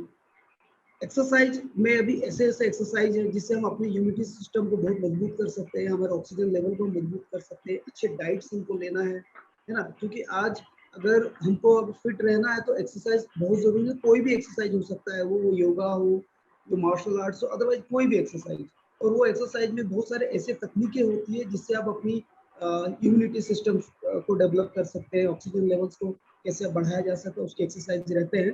एक्सरसाइज में अभी ऐसे ऐसे एक्सरसाइज है जिससे हम अपनी इम्यूनिटी सिस्टम को बहुत मजबूत कर सकते हैं, हमारे ऑक्सीजन लेवल को मजबूत कर सकते हैं। अच्छे डाइट्स हमको लेना है ना, क्योंकि आज अगर हमको अब फिट रहना है तो एक्सरसाइज बहुत ज़रूरी है। कोई भी एक्सरसाइज हो सकता है, वो योगा हो, जो मार्शल आर्ट्स हो, अदरवाइज कोई भी एक्सरसाइज। और वो एक्सरसाइज में बहुत सारे ऐसे तकनीकें होती है जिससे आप अपनी इम्यूनिटी सिस्टम को डेवलप कर सकते हैं, ऑक्सीजन लेवल्स को कैसे बढ़ाया जा सकता है, उसके एक्सरसाइज रहते हैं।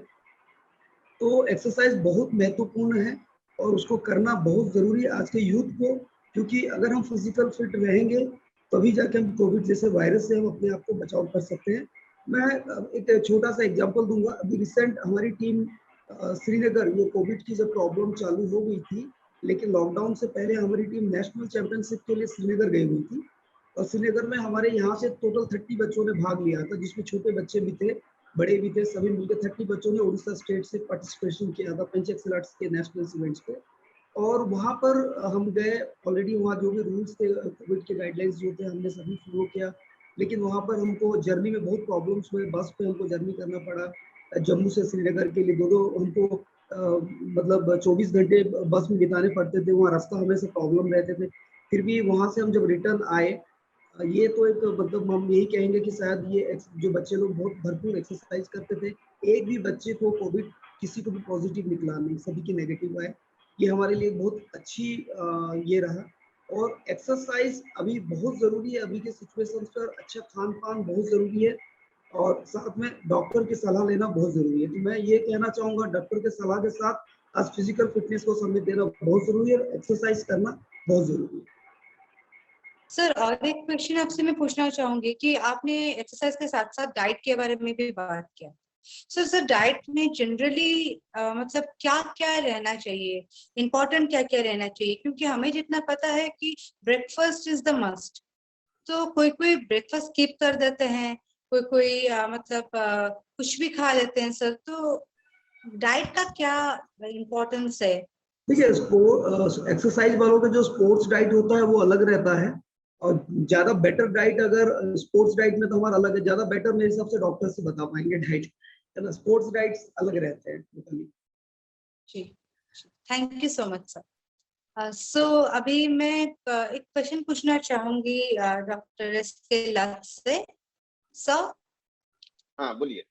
तो एक्सरसाइज बहुत महत्वपूर्ण है और उसको करना बहुत ज़रूरी है आज के यूथ को, क्योंकि अगर हम फिजिकल फिट रहेंगे तभी जाके हम कोविड जैसे वायरस से हम अपने आप को बचाव कर सकते हैं। मैं एक छोटा सा एग्जांपल दूंगा। अभी रिसेंट हमारी टीम श्रीनगर, ये कोविड की जब प्रॉब्लम चालू हो गई थी, लेकिन लॉकडाउन से पहले हमारी टीम नेशनल चैंपियनशिप के लिए श्रीनगर गई हुई थी। और श्रीनगर में हमारे यहाँ से टोटल 30 बच्चों ने भाग लिया था, जिसमें छोटे बच्चे भी थे, बड़े भी थे, सभी मिलकर 30 बच्चों ने उड़ीसा स्टेट से पार्टिसिपेशन किया था पंच एक्सेलर्स के नेशनल इवेंट्स पे। और वहाँ पर हम गए, ऑलरेडी वहाँ जो भी रूल्स थे, कोविड के गाइडलाइंस जो थे, हमने सभी फॉलो किया। लेकिन वहाँ पर हमको जर्नी में बहुत प्रॉब्लम्स हुए। बस पे हमको जर्नी करना पड़ा जम्मू से श्रीनगर के लिए। दो हमको मतलब 24 घंटे बस में बिताने पड़ते थे, वहाँ रास्ता हमेशा प्रॉब्लम रहते थे। फिर भी वहाँ से हम जब रिटर्न आए, ये तो एक मतलब हम यही कहेंगे कि शायद ये जो बच्चे लोग बहुत भरपूर एक्सरसाइज करते थे, एक भी बच्चे को कोविड किसी को भी पॉजिटिव निकला नहीं, सभी की नेगेटिव आए। ये हमारे लिए बहुत अच्छी ये रहा। और एक्सरसाइज अभी बहुत जरूरी है अभी के सिचुएशन पर। अच्छा खान पान बहुत जरूरी है, और साथ में डॉक्टर की सलाह लेना बहुत जरूरी है। तो मैं ये कहना चाहूंगा, डॉक्टर के सलाह के साथ आज फिजिकल फिटनेस को समय देना बहुत जरूरी है, एक्सरसाइज करना बहुत जरूरी है। सर, और एक क्वेश्चन आपसे मैं पूछना चाहूंगी कि आपने एक्सरसाइज के साथ साथ डाइट के बारे में भी बात किया। सर डाइट में जनरली मतलब क्या क्या रहना चाहिए, इम्पोर्टेंट क्या क्या रहना चाहिए? क्योंकि हमें जितना पता है कि ब्रेकफास्ट इज द मस्ट, तो कोई कोई ब्रेकफास्ट स्किप कर देते हैं, कोई कोई मतलब कुछ भी खा लेते हैं सर। तो डाइट का क्या इम्पोर्टेंस है? देखिए, एक्सरसाइज वालों का जो स्पोर्ट्स डाइट होता है वो अलग रहता है, और ज्यादा बेटर डाइट अगर स्पोर्ट्स डाइट में तो हमारा अलग है। ज्यादा बेटर मेरे हिसाब से डॉक्टर से बता पाएंगे डाइट, है ना। स्पोर्ट्स डाइट्स अलग रहते हैं टोटली। जी, thank you so much sir. So अभी मैं एक क्वेश्चन पूछना चाहूंगी डॉक्टर एस के लक्ष्य से। सर, हाँ बोलिए।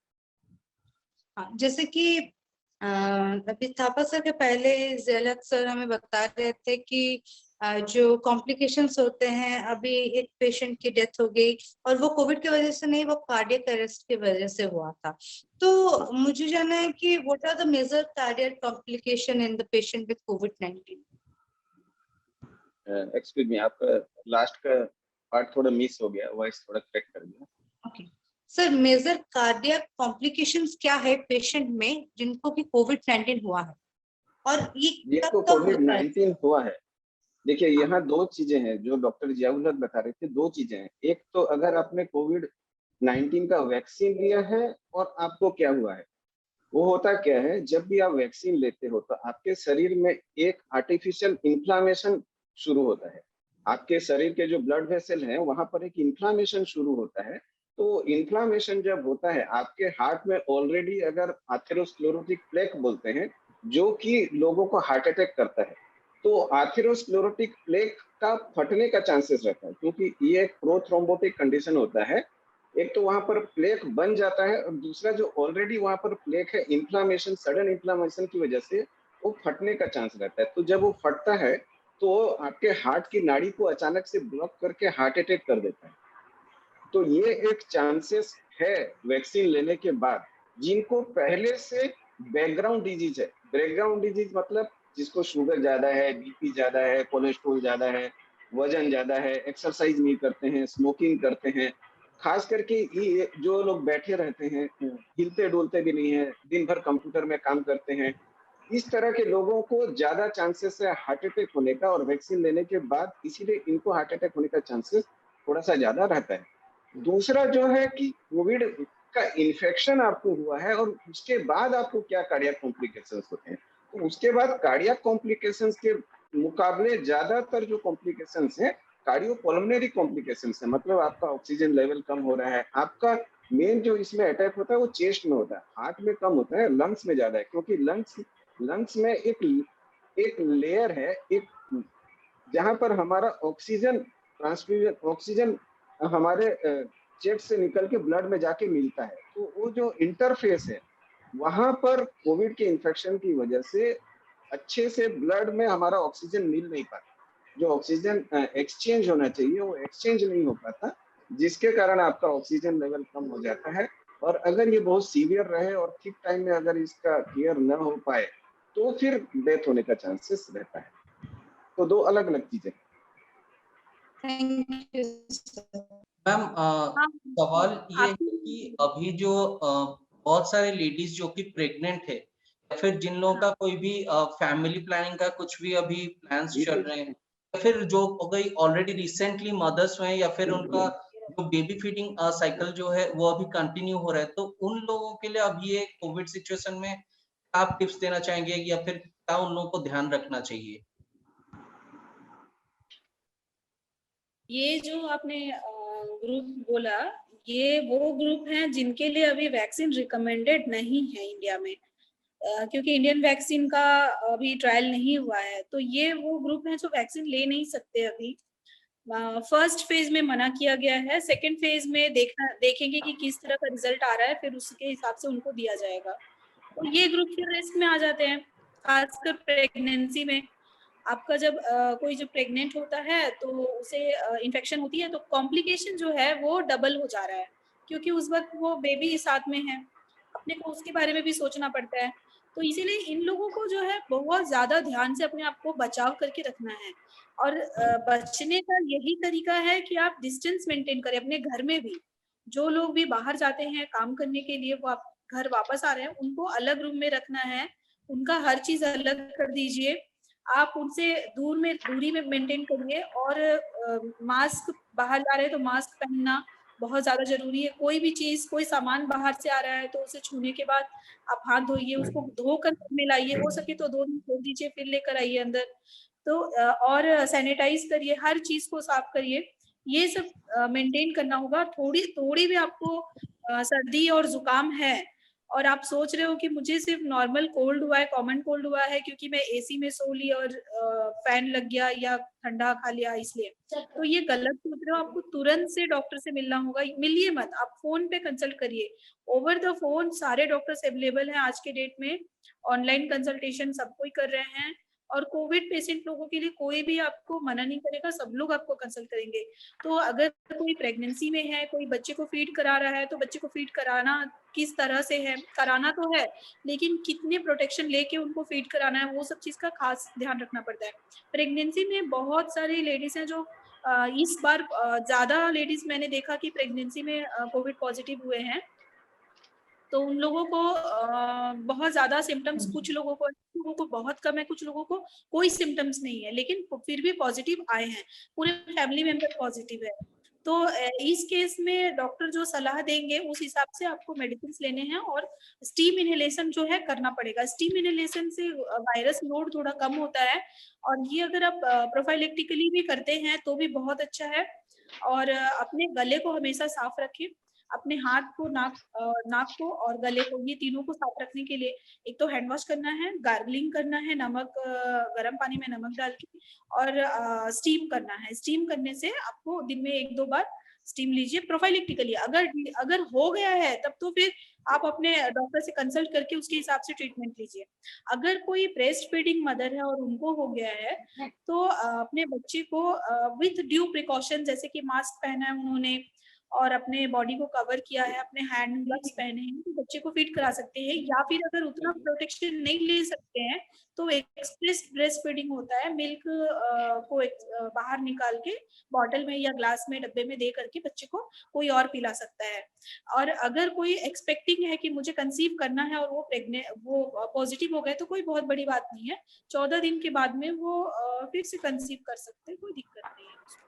हाँ, जैसे कि अभी थापा सर के पहले जेलक सर हमें बता रहे थे कि जो कॉम्प्लिकेशंस होते हैं, अभी एक पेशेंट की डेथ हो गई और वो कोविड की वजह से नहीं, वो कार्डियक अरेस्ट की वजह से हुआ था। तो मुझे जानना है कि what are the major cardiac complication in the patient with कोविड-19? एक्सक्यूज मी, आपका लास्ट का पार्ट थोड़ा मिस हो गया, वॉइस थोड़ा करेक्ट कर दिया। Okay sir, major cardiac complications क्या है पेशेंट में जिनको कि कोविड-19 हुआ है, और ये जिनको कब कब होता है? कोविड-19 हुआ है, देखिए यहाँ दो चीजें हैं जो डॉक्टर जियाउल हक बता रहे थे। दो चीजें हैं, एक तो अगर आपने कोविड-19 का वैक्सीन लिया है और आपको क्या हुआ है, वो होता क्या है, जब भी आप वैक्सीन लेते हो तो आपके शरीर में एक आर्टिफिशियल इन्फ्लामेशन शुरू होता है। आपके शरीर के जो ब्लड वेसल हैं वहां पर एक इन्फ्लामेशन शुरू होता है। तो इन्फ्लामेशन जब होता है आपके हार्ट में, ऑलरेडी अगर आथेरोस्क्लेरोटिक प्लेक बोलते हैं, जो कि लोगों को हार्ट अटैक करता है, तो आथेरोस्क्लेरोटिक प्लेक का फटने का चांसेस रहता है, क्योंकि ये एक प्रोथ्रोम्बोटिक कंडीशन होता है। एक तो वहां पर प्लेक बन जाता है, और दूसरा जो ऑलरेडी वहां पर प्लेक है, इन्फ्लामेशन, सडन इन्फ्लामेशन की वजह से वो फटने का चांस रहता है। तो जब वो फटता है तो आपके हार्ट की नाड़ी को अचानक से ब्लॉक करके हार्ट अटैक कर देता है। तो ये एक चांसेस है वैक्सीन लेने के बाद। जिनको पहले से बैकग्राउंड डिजीज है, बैकग्राउंड डिजीज मतलब जिसको शुगर ज्यादा है, बीपी ज्यादा है, कोलेस्ट्रॉल ज्यादा है, वजन ज्यादा है, एक्सरसाइज नहीं करते हैं, स्मोकिंग करते हैं, खास करके ये जो लोग बैठे रहते हैं, हिलते डुलते भी नहीं है, दिन भर कंप्यूटर में काम करते हैं, इस तरह के लोगों को ज्यादा चांसेस है हार्ट अटैक होने का, और वैक्सीन लेने के बाद इसीलिए इनको हार्ट अटैक होने का चांसेस थोड़ा सा ज्यादा रहता है। दूसरा जो है कि कोविड का इन्फेक्शन आपको हुआ है और उसके बाद आपको क्या कार्डियक कॉम्प्लिकेशंस होते हैं, तो उसके बाद कार्डियक कॉम्प्लिकेशंस के मुकाबले ज्यादातर जो कॉम्प्लिकेशंस है कार्डियोपल्मोनरी कॉम्प्लिकेशंस है। मतलब आपका ऑक्सीजन लेवल कम हो रहा है। आपका मेन जो इसमें अटैक होता है वो चेस्ट में होता है, हार्ट में कम होता है, लंग्स में ज्यादा है, क्योंकि लंग्स में एक लेयर है, एक जहां पर हमारा ऑक्सीजन ट्रांसफ्यूजन, ऑक्सीजन हमारे चेस्ट से निकल के ब्लड में जाके मिलता है। तो वो जो इंटरफेस है वहां पर कोविड के इन्फेक्शन की वजह से अच्छे से ब्लड में हमारा ऑक्सीजन मिल नहीं पाता, जो ऑक्सीजन एक्सचेंज होना चाहिए वो एक्सचेंज नहीं हो पाता, जिसके कारण आपका ऑक्सीजन लेवल कम हो जाता है। और अगर ये बहुत सीवियर रहे और ठीक टाइम में अगर इसका केयर न हो पाए तो फिर डेथ होने का चांसेस रहता है। तो दो अलग अलग चीजें। Thank you sir. मैम हाँ, सवाल ये है आपकी कि अभी जो बहुत सारे लेडीज जो कि प्रेग्नेंट है या फिर जिन लोगों का कोई भी फैमिली प्लानिंग का कुछ भी अभी प्लान्स चल रहे हैं या फिर जो हो गई ऑलरेडी रिसेंटली मदर्स हुए हैं या फिर उनका जो बेबी फीडिंग साइकिल जो है वो अभी कंटिन्यू हो रहा है, तो उन लोगों के लिए अभी ये कोविड सिचुएशन में आप टिप्स देना चाहेंगे या फिर क्या उन लोगों को ध्यान रखना चाहिए? ये जो आपने ग्रुप बोला, ये वो ग्रुप हैं जिनके लिए अभी वैक्सीन रिकमेंडेड नहीं है इंडिया में, क्योंकि इंडियन वैक्सीन का अभी ट्रायल नहीं हुआ है। तो ये वो ग्रुप हैं जो वैक्सीन ले नहीं सकते अभी। फर्स्ट फेज में मना किया गया है, सेकेंड फेज में देखेंगे कि किस तरह का रिजल्ट आ रहा है, फिर उसके हिसाब से उनको दिया जाएगा। तो ये ग्रुप के रिस्क में आ जाते हैं, खासकर प्रेगनेंसी में। आपका जब कोई जो प्रेग्नेंट होता है तो उसे इन्फेक्शन होती है, तो कॉम्प्लिकेशन जो है वो डबल हो जा रहा है, क्योंकि उस वक्त वो बेबी साथ में है, अपने को उसके बारे में भी सोचना पड़ता है। तो इसीलिए इन लोगों को जो है बहुत ज्यादा ध्यान से अपने आप को बचाव करके रखना है। और बचने का यही तरीका है कि आप डिस्टेंस मेंटेन करें अपने घर में भी। जो लोग भी बाहर जाते हैं काम करने के लिए, वो आप घर वापस आ रहे हैं, उनको अलग रूम में रखना है, उनका हर चीज अलग कर दीजिए। आप उनसे दूरी में मेंटेन करिए। और मास्क, बाहर जा रहे हैं तो मास्क पहनना बहुत ज्यादा जरूरी है। कोई भी चीज, कोई सामान बाहर से आ रहा है तो उसे छूने के बाद आप हाथ धोइए, उसको धोकर घर में लाइए, हो सके तो 2 दिन छोड़ दीजिए, फिर लेकर आइए अंदर। तो और सैनिटाइज करिए, हर चीज को साफ करिए। ये सब मेंटेन करना होगा। थोड़ी थोड़ी भी आपको सर्दी और जुकाम है और आप सोच रहे हो कि मुझे सिर्फ नॉर्मल कोल्ड हुआ है, कॉमन कोल्ड हुआ है क्योंकि मैं एसी में सो ली और फैन लग गया या ठंडा खा लिया इसलिए, तो ये गलत सोच रहे हो। आपको तुरंत से डॉक्टर से मिलना होगा। मिलिए मत, आप फोन पे कंसल्ट करिए। ओवर द फोन सारे डॉक्टर्स अवेलेबल हैं आज के डेट में। ऑनलाइन कंसल्टेशन सब कोई कर रहे हैं। और कोविड पेशेंट लोगों के लिए कोई भी आपको मना नहीं करेगा, सब लोग आपको कंसल्ट करेंगे। तो अगर कोई प्रेगनेंसी में है, कोई बच्चे को फीड करा रहा है, तो बच्चे को फीड कराना किस तरह से है, कराना तो है, लेकिन कितने प्रोटेक्शन लेके उनको फीड कराना है, वो सब चीज का खास ध्यान रखना पड़ता है। प्रेगनेंसी में बहुत सारी लेडीज हैं जो इस बार ज्यादा लेडीज मैंने देखा कि प्रेगनेंसी में कोविड पॉजिटिव हुए हैं। तो उन लोगों को बहुत ज्यादा सिम्टम्स, कुछ लोगों को बहुत कम है, कुछ लोगों को कोई सिम्टम्स नहीं है, लेकिन फिर भी पॉजिटिव आए हैं, पूरे फैमिली मेंबर पॉजिटिव है। तो इस केस में डॉक्टर जो सलाह देंगे उस हिसाब से आपको मेडिसिन लेने हैं। और स्टीम इनहेलेशन जो है करना पड़ेगा। स्टीम इनहेलेशन से वायरस लोड थोड़ा कम होता है, और ये अगर आप प्रोफाइलेक्टिकली भी करते हैं तो भी बहुत अच्छा है। और अपने गले को हमेशा साफ रखें। अपने हाथ को, नाक को और गले को, ये तीनों को साफ रखने के लिए एक तो हैंड वॉश करना है, गार्गलिंग करना है, नमक, गर्म पानी में नमक डाल के, और स्टीम करना है। स्टीम करने से आपको दिन में 1-2 बार स्टीम लीजिए प्रोफाइलेक्टिकली। अगर हो गया है तब तो फिर आप अपने डॉक्टर से कंसल्ट करके उसके हिसाब से ट्रीटमेंट लीजिए। अगर कोई ब्रेस्ट फीडिंग मदर है और उनको हो गया है तो अपने बच्चे को विथ ड्यू प्रिकॉशन, जैसे कि मास्क पहना है उन्होंने और अपने बॉडी को कवर किया है, अपने हैंड ग्लव्स पहने हैं, तो बच्चे को फीड करा सकते हैं। या फिर अगर उतना प्रोटेक्शन नहीं ले सकते हैं तो एक्सप्रेस ब्रेस्ट फीडिंग होता है। मिल्क को बाहर निकाल के बॉटल में या ग्लास में, डब्बे में दे करके बच्चे को कोई और पिला सकता है। और अगर कोई एक्सपेक्टिंग है कि मुझे कंसीव करना है और वो पॉजिटिव हो गए तो कोई बहुत बड़ी बात नहीं है। 14 दिन के बाद में वो फिर से कंसीव कर सकते हैं, कोई दिक्कत नहीं है।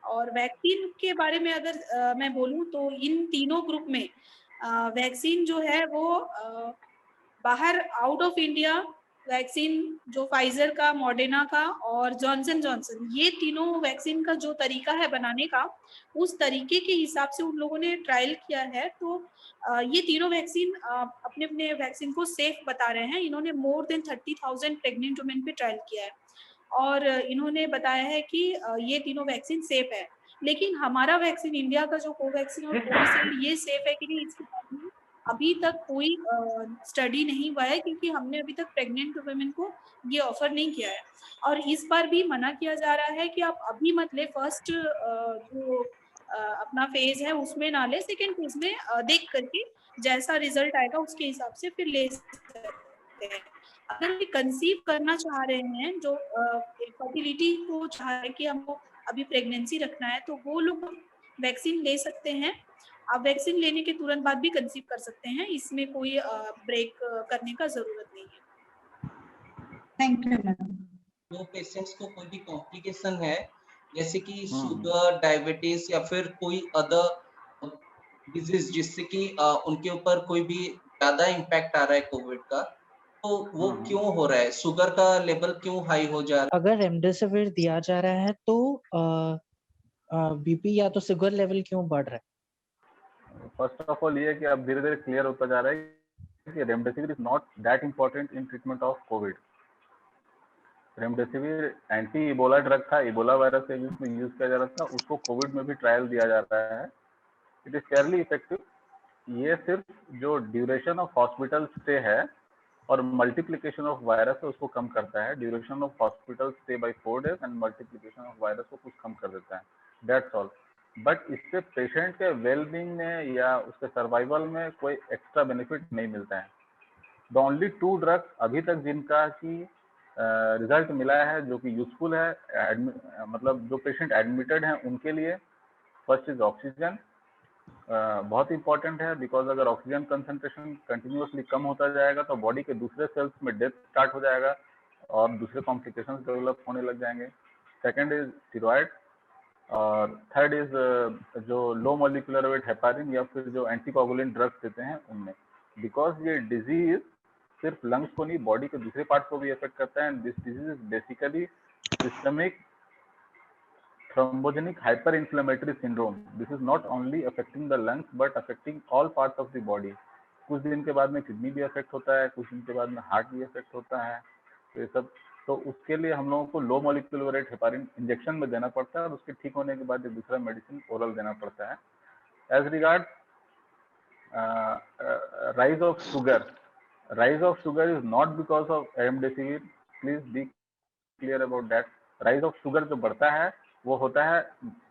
और वैक्सीन के बारे में अगर मैं बोलूं तो इन तीनों ग्रुप में वैक्सीन जो है वो बाहर आउट ऑफ इंडिया वैक्सीन, जो फाइजर का, मॉडर्ना का और जॉनसन जॉनसन, ये तीनों वैक्सीन का जो तरीका है बनाने का, उस तरीके के हिसाब से उन लोगों ने ट्रायल किया है। तो ये तीनों वैक्सीन अपने अपने वैक्सीन को सेफ बता रहे हैं। इन्होंने मोर देन 30,000 प्रेग्नेंट वुमेन पे ट्रायल किया है और इन्होंने बताया है कि ये तीनों वैक्सीन सेफ है। लेकिन हमारा वैक्सीन, इंडिया का जो कोवैक्सीन और कोविशील्ड, ये सेफ है कि नहीं, इसके बारे में अभी तक कोई स्टडी नहीं हुआ है, क्योंकि हमने अभी तक प्रेग्नेंट वुमेन को ये ऑफर नहीं किया है। और इस बार भी मना किया जा रहा है कि आप अभी मत ले, फर्स्ट जो अपना फेज है उसमें ना ले, सेकेंड फेज में देख करके जैसा रिजल्ट आएगा उसके हिसाब से फिर ले सकते हैं। अगर कंसीव करना चाह रहे हैं, जो फर्टिलिटी को चाह रहे हैं कि हमको अभी प्रेगनेंसी रखना है तो वो लोग वैक्सीन ले सकते हैं। आप वैक्सीन लेने के तुरंत बाद भी कंसीव कर सकते हैं, इसमें कोई ब्रेक करने का जरूरत नहीं है। Thank you ma'am. जो पेशेंट्स को कोई भी कॉम्प्लिकेशन है जैसे कि शुगर, डायबिटीज या फिर कोई अदर डिजीज जिससे कि उनके ऊपर कोई भी ज्यादा इम्पैक्ट आ रहा है कोविड का, तो वो क्यों हो रहा है? शुगर का लेवल क्यों हाई हो जा रहा है? अगर रेमडेसिविर दिया जा रहा है तो बीपी या तो शुगर लेवल क्यों बढ़ रहा है? फर्स्ट ऑफ ऑल ये कि अब धीरे धीरे क्लियर होता जा रहा है कि remdesivir is not that important in treatment of Covid. Remdesivir anti Ebola drug था, इबोला वायरस के में यूज किया जा रहा था, उसको कोविड में भी ट्रायल दिया जा रहा है। It is fairly effective. ये सिर्फ जो ड्यूरेशन ऑफ हॉस्पिटल स्टे है और मल्टीप्लिकेशन ऑफ वायरस है उसको कम करता है। Duration of hospital stay by 4 days and multiplication of virus को कुछ कम कर देता है, दैट्स ऑल। बट इससे पेशेंट के वेलबींग में या उसके सर्वाइवल में कोई एक्स्ट्रा बेनिफिट नहीं मिलता है। द ओनली 2 ड्रग्स अभी तक जिनका की रिजल्ट मिला है जो कि यूजफुल है, मतलब जो पेशेंट एडमिटेड हैं उनके लिए, फर्स्ट इज ऑक्सीजन। बहुत इंपॉर्टेंट है बिकॉज अगर ऑक्सीजन कंसंट्रेशन कंटिन्यूसली कम होता जाएगा तो बॉडी के दूसरे सेल्स में डेथ स्टार्ट हो जाएगा और दूसरे कॉम्प्लिकेशंस डेवलप होने लग जाएंगे। सेकंड इज स्टेरॉइड और थर्ड इज जो लो मॉलिक्यूलर वेट हेपारिन या फिर जो एंटीकोगुलेंट ड्रग्स देते हैं उनमें। बिकॉज ये डिजीज सिर्फ लंग्स को नहीं बॉडी के दूसरे पार्ट को भी इफेक्ट करता है and this disease is basically systemic thrombogenic hyperinflammatory syndrome. This is not only affecting the lungs but affecting all parts of the body. कुछ दिन के बाद में किडनी भी अफेक्ट होता है, कुछ दिन के बाद में हार्ट भी अफेक्ट होता है। तो ये सब तो उसके लिए हम लोगों को low molecular weight heparin injection में देना पड़ता है और उसके ठीक होने के बाद दूसरा मेडिसिन ओरल देना पड़ता है। As regard rise of sugar is not because of remdesivir. Please be clear about that. Rise of sugar जो बढ़ता है वो होता है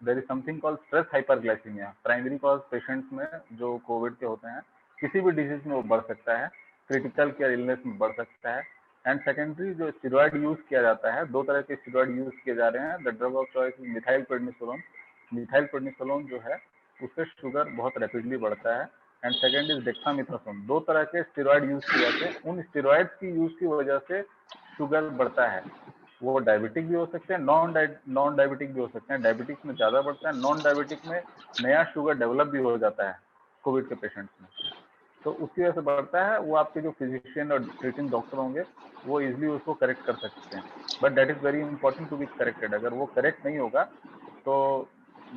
there is something called stress hyperglycaemia. Primary cause patients में जो कोविड के होते हैं किसी भी डिजीज में वो बढ़ सकता है, क्रिटिकल केयर इलनेस में बढ़ सकता है। एंड सेकेंडरी जो स्टेरॉइड यूज किया जाता है, 2 तरह के स्टेरॉइड यूज किए जा रहे हैं। The drug of choice is methyl prednisolone. Methyl prednisolone जो है उससे शुगर बहुत रैपिडली बढ़ता है। And second is dexamethasone. 2 तरह के स्टेरॉइड यूज किए जाते हैं, उन स्टेरॉइड्स की यूज की वजह से शुगर बढ़ता है। वो डायबिटिक भी हो सकते हैं, नॉन डायबिटिक भी हो सकते हैं। डायबिटिक में ज्यादा बढ़ता है, नॉन डायबिटिक में नया शुगर डेवलप भी हो जाता है कोविड के पेशेंट्स में, तो उसकी वजह से बढ़ता है। वो आपके जो फिजिशियन और ट्रीटिंग डॉक्टर होंगे वो इजिली उसको करेक्ट कर सकते हैं, but that is very important to be corrected. अगर वो करेक्ट नहीं होगा तो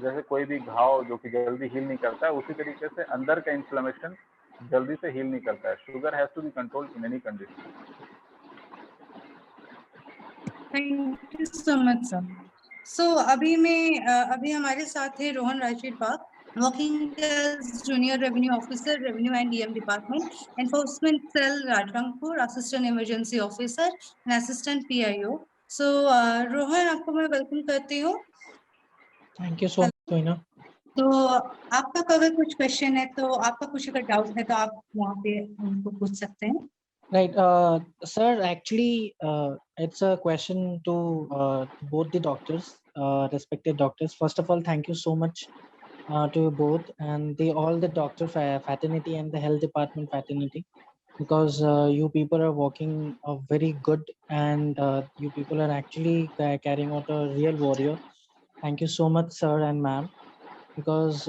जैसे कोई भी घाव जो कि जल्दी हील नहीं करता है, उसी तरीके से अंदर का इन्फ्लेमेशन जल्दी से हील नहीं करता है। Sugar has to be controlled in any condition. Thank you so much sir. So अभी हमारे साथ है Rohan Rashid Pak, working as junior revenue officer, revenue and DM department, enforcement cell Rajrangpur, assistant emergency officer and assistant PIO. So Rohan, आपको मैं welcome करती हूँ। Thank you so much. तो आपका अगर कुछ क्वेश्चन है तो आपका कुछ अगर डाउट है तो आप वहाँ पे उनको पूछ सकते हैं। Right, sir, actually, it's a question to both the doctors, respected doctors. First of all, thank you so much to both and all the doctor fraternity and the health department fraternity, because you people are working very good and you people are actually carrying out a real warrior. Thank you so much, sir and ma'am, because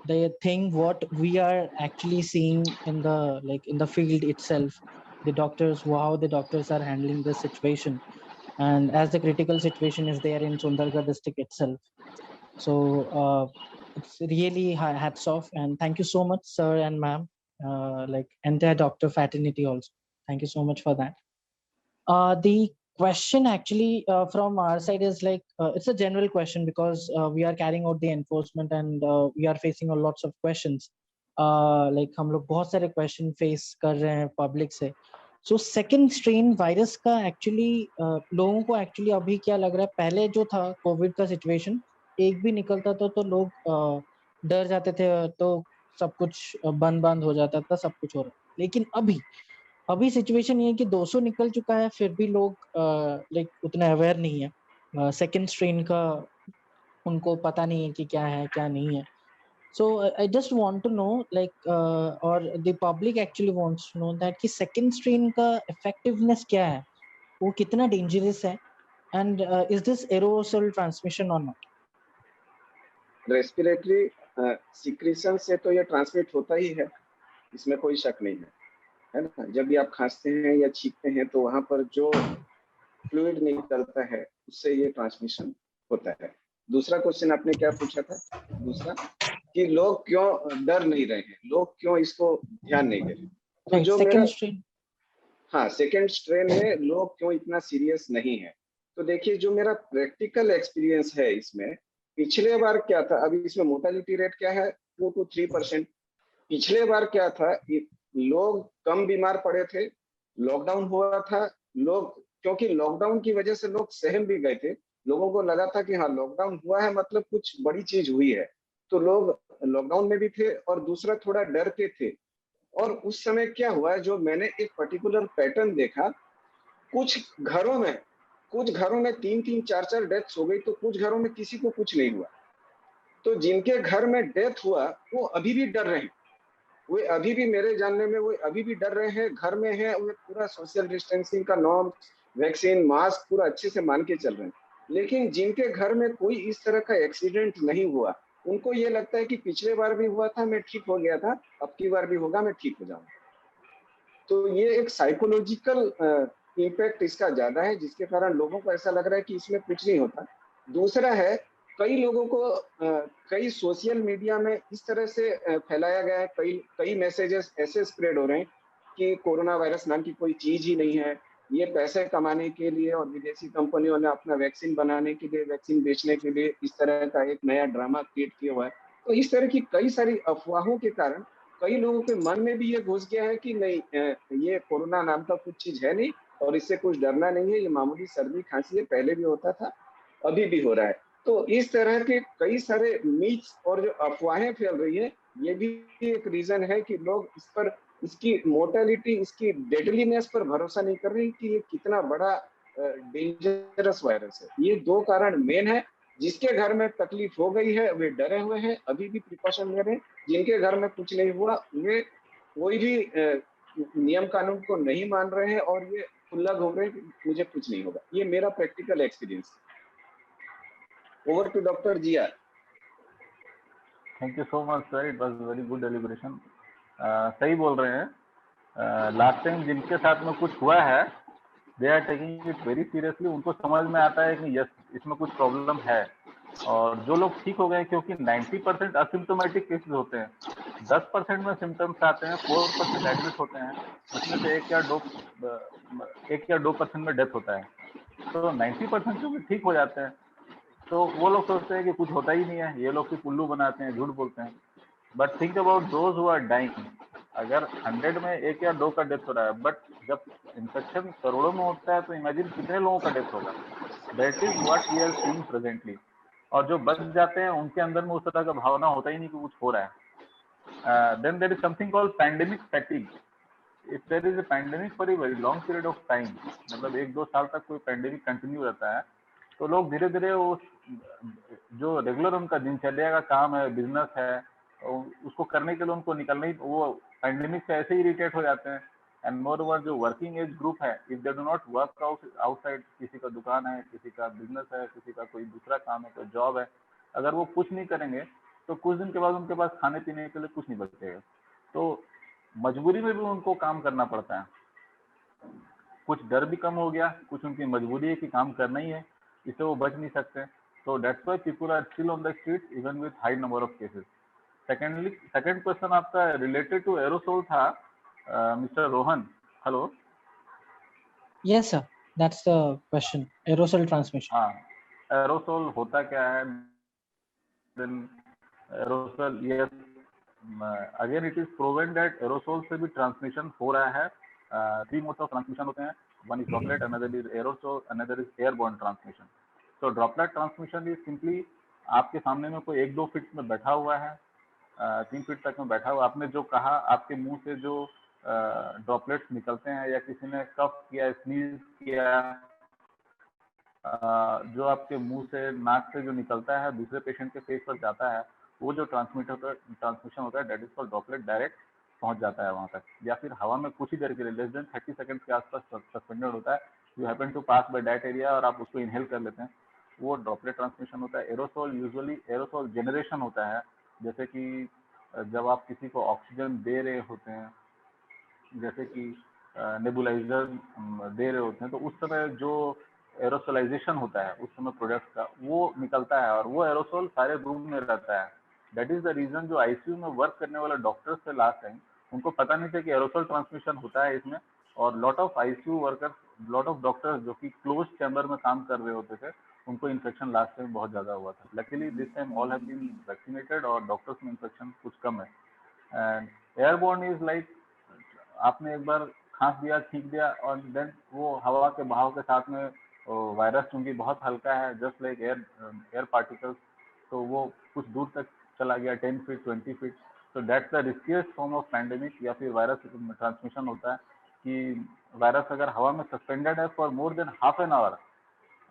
they think what we are actually seeing in the field itself, the doctors, how the doctors are handling this situation, and as the critical situation is there in Sundargarh district itself. So it's really hats off and thank you so much, sir and ma'am, entire doctor fraternity also. Thank you so much for that. The question actually from our side is it's a general question because we are carrying out the enforcement and we are facing a lots of questions. हम लोग बहुत सारे question face कर रहे हैं public से। So second strain virus का actually लोगों को एक्चुअली अभी क्या लग रहा है, पहले जो था कोविड का सिचुएशन, एक भी निकलता था तो लोग डर जाते थे, तो सब कुछ बंद हो जाता था, सब कुछ हो रहा। लेकिन अभी सिचुएशन ये है कि 200 निकल चुका है, फिर भी लोग उतना अवेयर नहीं है। सेकेंड स्ट्रेन का उनको पता नहीं है कि क्या है क्या नहीं है. So I just want to know, like, or the public actually wants to know that कि second strain का effectiveness क्या है, वो कितना dangerous है, and is this aerosol transmission or not? Respiratory secretion से तो ये ट्रांसमिट होता ही है, इसमें कोई शक नहीं है ना। जब भी आप खांसते हैं या छींकते हैं तो वहां पर जो फ्लूइड निकलता है उससे ये ट्रांसमिशन होता है। दूसरा क्वेश्चन आपने क्या पूछा था? दूसरा कि लोग क्यों डर नहीं रहे हैं, लोग क्यों इसको ध्यान नहीं दे रहे? तो जो मेरा हाँ सेकेंड स्ट्रेन है, लोग क्यों इतना सीरियस नहीं है? तो देखिए जो मेरा प्रैक्टिकल एक्सपीरियंस है इसमें, पिछले बार क्या था, अभी इसमें मोर्टेलिटी रेट क्या है 2 to 3%। पिछले बार क्या था, लोग कम बीमार पड़े थे, लॉकडाउन हुआ था, लोग क्योंकि लॉकडाउन की वजह से लोग सहम भी गए थे, लोगों को लगा था कि हाँ लॉकडाउन हुआ है मतलब कुछ बड़ी चीज हुई है, तो लोग लॉकडाउन में भी थे और दूसरा थोड़ा डर के थे। और उस समय क्या हुआ है, जो मैंने एक पर्टिकुलर पैटर्न देखा, कुछ घरों में 3-3, 4-4 डेथ्स हो गई, तो कुछ घरों में किसी को कुछ नहीं हुआ। तो जिनके घर में डेथ हुआ वो अभी भी डर रहे हैं, वो अभी भी मेरे जानने में वो अभी भी डर रहे हैं, घर में हैं, वो पूरा सोशल डिस्टेंसिंग का नॉर्म, वैक्सीन, मास्क पूरा अच्छे से मान के चल रहे हैं। लेकिन जिनके घर में कोई इस तरह का एक्सीडेंट नहीं हुआ, उनको ये लगता है कि पिछले बार भी हुआ था, मैं ठीक हो गया था, अब की बार भी होगा, मैं ठीक हो जाऊंगा। तो ये एक साइकोलॉजिकल इम्पैक्ट इसका ज्यादा है, जिसके कारण लोगों को ऐसा लग रहा है कि इसमें कुछ नहीं होता। दूसरा है, कई लोगों को कई सोशल मीडिया में इस तरह से फैलाया गया है, कई मैसेजेस ऐसे स्प्रेड हो रहे हैं कि कोरोना वायरस नाम की कोई चीज ही नहीं है, ये पैसे कमाने के लिए और विदेशी कंपनियों ने अपना वैक्सीन बनाने के लिए, वैक्सीन बेचने के लिए इस तरह का एक नया ड्रामा क्रिएट किया हुआ है। तो इस तरह की कई सारी अफवाहों के कारण कई लोगों के मन में भी ये घुस गया है कि नहीं, ये कोरोना नाम का कुछ चीज है नहीं और इससे कुछ डरना नहीं है, ये मामूली सर्दी खांसी है, पहले भी होता था, अभी भी हो रहा है। तो इस तरह के कई सारे मिथ्स और जो अफवाहें फैल रही है, ये भी एक रीजन है कि लोग इस पर, इसकी मोर्टेलिटी, इसकी डेडलीनेस पर भरोसा नहीं कर रहे कि ये कितना बड़ा डेंजरस वायरस है। ये 2 कारण मेन है। जिसके घर में तकलीफ हो गई है वे डरे हुए हैं, अभी भी प्रिकॉशन ले रहे हैं। जिनके घर में कुछ नहीं हुआ वे कोई भी नियम कानून को नहीं मान रहे हैं और ये खुला घूम रहे हैं कि मुझे कुछ नहीं होगा। ये मेरा practical experience. Over to doctor Zia. Thank you so much sir, it was very good deliberation. सही बोल रहे हैं। लास्ट टाइम जिनके साथ में कुछ हुआ है they are taking it very seriously, उनको समझ में आता है कि यस इसमें कुछ प्रॉब्लम है। और जो लोग ठीक हो गए, क्योंकि 90% असिम्टोमेटिक केसेस होते हैं, 10% में सिम्टम्स आते हैं, 4% एडमिट होते हैं, उसमें से 1 या 2% में डेथ होता है। तो 90% जो ठीक हो जाते हैं, तो वो लोग सोचते हैं कि कुछ होता ही नहीं है, ये लोग कुल्लू बनाते हैं, झूठ बोलते हैं। But think about those who are dying. अगर 100 में 1 या 2 का डेथ हो रहा है, बट जब इन्फेक्शन करोड़ों में होता है तो इमेजिन कितने लोगों का डेथ होगा। That is what we are seeing presently. और जो बच जाते हैं उनके अंदर में उस तरह का भावना होता ही नहीं कि कुछ हो रहा है। Then there is something called pandemic fatigue. If there is a pandemic for a very long period of time, मतलब 1-2 साल तक कोई पैंडेमिक कंटिन्यू रहता है, तो लोग धीरे धीरे उस जो रेगुलर उनका दिनचर्या का काम है, बिजनेस है, उसको करने के लिए उनको निकलना ही, वो पैंडेमिक से ऐसे ही इरिटेट हो जाते हैं। एंड मोर ओवर जो वर्किंग एज ग्रुप है, if they do not work outside, किसी का दुकान है, किसी का बिजनेस है, किसी का कोई दूसरा काम है, कोई जॉब है, अगर वो कुछ नहीं करेंगे तो कुछ दिन के बाद उनके पास खाने पीने के लिए कुछ नहीं बचेगा। तो मजबूरी में भी उनको काम करना पड़ता है। कुछ डर भी कम हो गया, कुछ उनकी मजबूरी है कि काम करना ही है, इससे वो बच नहीं सकते। So that's why people are still on the streets even with high number of cases. Secondly, second question आपका related to aerosol था, Mr. Rohan. Hello. Yes sir, that's the question. Aerosol transmission. हाँ, aerosol होता क्या है? Then aerosol, yes. Again it is proven that aerosol से भी transmission हो रहा है। 3 modes of transmission होते हैं. One is droplet, another is aerosol, another is airborne transmission. तो ड्रॉपलेट ट्रांसमिशन इज सिंपली आपके सामने में कोई 1-2 फीट में बैठा हुआ है, 3 फीट तक में बैठा हुआ, आपने जो कहा, आपके मुंह से जो ड्रॉपलेट्स निकलते हैं, या किसी ने कफ किया, स्नीज किया, जो आपके मुंह से, नाक से जो निकलता है दूसरे पेशेंट के फेस पर जाता है, वो जो ट्रांसमिशन होता है that is called droplet, direct पहुंच जाता है वहां तक। या फिर हवा में कुछ ही देर के लिए लेस देन 30 सेकंड्स के आसपास सस्पेंडेड होता है, you happen to pass by that area और आप उसको इनहेल कर लेते हैं, वो ड्रॉपलेट ट्रांसमिशन होता है। एरोसोल, यूजुअली एरोसोल जनरेशन होता है, जैसे कि जब आप किसी को ऑक्सीजन दे रहे होते हैं, जैसे कि नेबुलाइजर दे रहे होते हैं, तो उस समय जो एरोसोलाइजेशन होता है उस समय प्रोडक्ट का, वो निकलता है और वो एरोसोल सारे रूम में रहता है। दैट इज द रीजन जो आईसीयू में वर्क करने वाले डॉक्टर्स थे लास्ट टाइम, उनको पता नहीं था कि एरोसोल ट्रांसमिशन होता है इसमें, और lot of ICU workers, lot of doctors जो कि क्लोज चैम्बर में काम कर रहे होते थे, उनको इन्फेक्शन लास्ट टाइम बहुत ज्यादा हुआ था। Luckily this time all have been vaccinated और डॉक्टर्स में इन्फेक्शन कुछ कम है। एंड एयरबोर्न इज लाइक, आपने एक बार खांस दिया, छींक दिया, और देन वो हवा के बहाव के साथ में वायरस चूंकि बहुत हल्का है, जस्ट लाइक एयर पार्टिकल्स, तो वो कुछ दूर तक चला गया, 10 फीट 20 फीट। तो that's the riskiest form of pandemic या फिर वायरस ट्रांसमिशन होता है कि वायरस अगर हवा में सस्पेंडेड है for more than half an hour,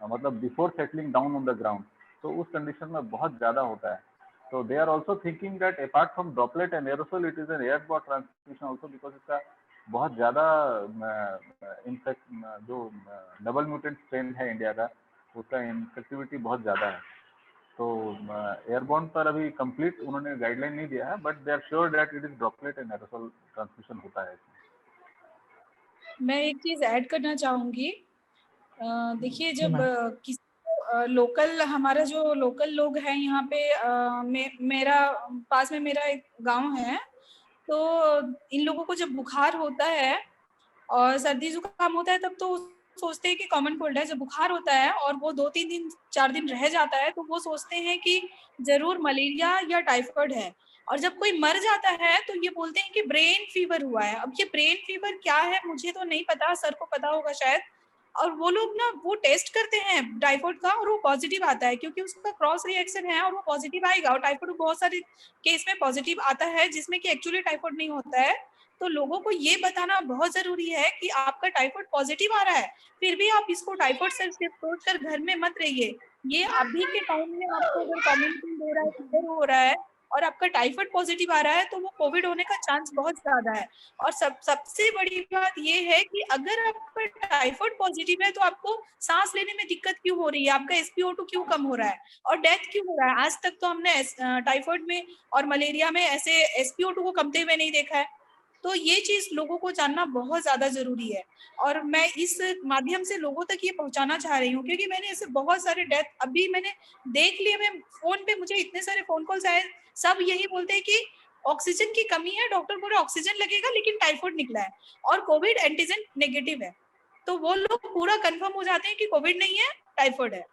मतलब before settling down on the ground, तो उस कंडीशन में बहुत ज्यादा होता है। So they are also thinking that apart from droplet and aerosol, it is an airborne transmission also, because इसका बहुत ज़्यादा इन्फेक्ट, जो डबल म्यूटेंट स्ट्रेन है इंडिया का, उसका इन्फेक्टिविटी बहुत ज़्यादा है। तो एयरबोर्न पर अभी कंप्लीट उन्होंने गाइडलाइन नहीं दिया है, but they are sure that it is droplet and aerosol transmission होता है इसमें। मैं एक चीज ऐड करना चाहूंगी। देखिए, जब किसी लोकल, हमारा जो लोकल लोग हैं यहाँ पे, मेरा पास में मेरा एक गांव है, तो इन लोगों को जब बुखार होता है और सर्दी जुकाम होता है, तब तो सोचते हैं कि कॉमन कोल्ड है। जब बुखार होता है और वो 2-3 दिन 4 दिन रह जाता है, तो वो सोचते हैं कि जरूर मलेरिया या टाइफाइड है। और जब कोई मर जाता है तो ये बोलते हैं कि ब्रेन फीवर हुआ है। अब ये ब्रेन फीवर क्या है मुझे तो नहीं पता, सर को पता होगा शायद। और वो लोग ना वो टेस्ट करते हैं टाइफाइड का और वो पॉजिटिव आता है, क्योंकि उसका क्रॉस रिएक्शन है और वो पॉजिटिव आएगा। और टाइफाइड बहुत सारे केस में पॉजिटिव आता है जिसमें कि एक्चुअली टाइफाइड नहीं होता है। तो लोगों को ये बताना बहुत जरूरी है कि आपका टाइफाइड पॉजिटिव आ रहा है, फिर भी आप इसको टाइफाइड से सोचकर घर में मत रहिए। ये अभी के टाइम में आपको अगर कॉमन कोल्ड हो रहा है, फीवर हो रहा है और आपका टाइफाइड पॉजिटिव आ रहा है, तो वो कोविड होने का चांस बहुत ज्यादा है। और सबसे बड़ी बात ये है कि अगर आपका टाइफाइड पॉजिटिव है तो आपको सांस लेने में दिक्कत क्यों हो रही है, आपका SpO2 क्यों कम हो रहा है और डेथ क्यों हो रहा है? आज तक तो हमने टाइफाइड में और मलेरिया में ऐसे SpO2 को कमते हुए नहीं देखा है। तो ये चीज लोगों को जानना बहुत ज्यादा जरूरी है, और मैं इस माध्यम से लोगों तक ये पहुंचाना चाह रही हूँ, क्योंकि मैंने ऐसे बहुत सारे डेथ अभी मैंने देख लिए। मैं फोन पे, मुझे इतने सारे फोन कॉल्स आए, सब यही बोलते हैं कि ऑक्सीजन की कमी है, डॉक्टर बोले ऑक्सीजन लगेगा, लेकिन टाइफाइड निकला है और कोविड एंटीजन नेगेटिव है। तो वो लोग पूरा कंफर्म हो जाते हैं कि कोविड नहीं है, टाइफाइड है।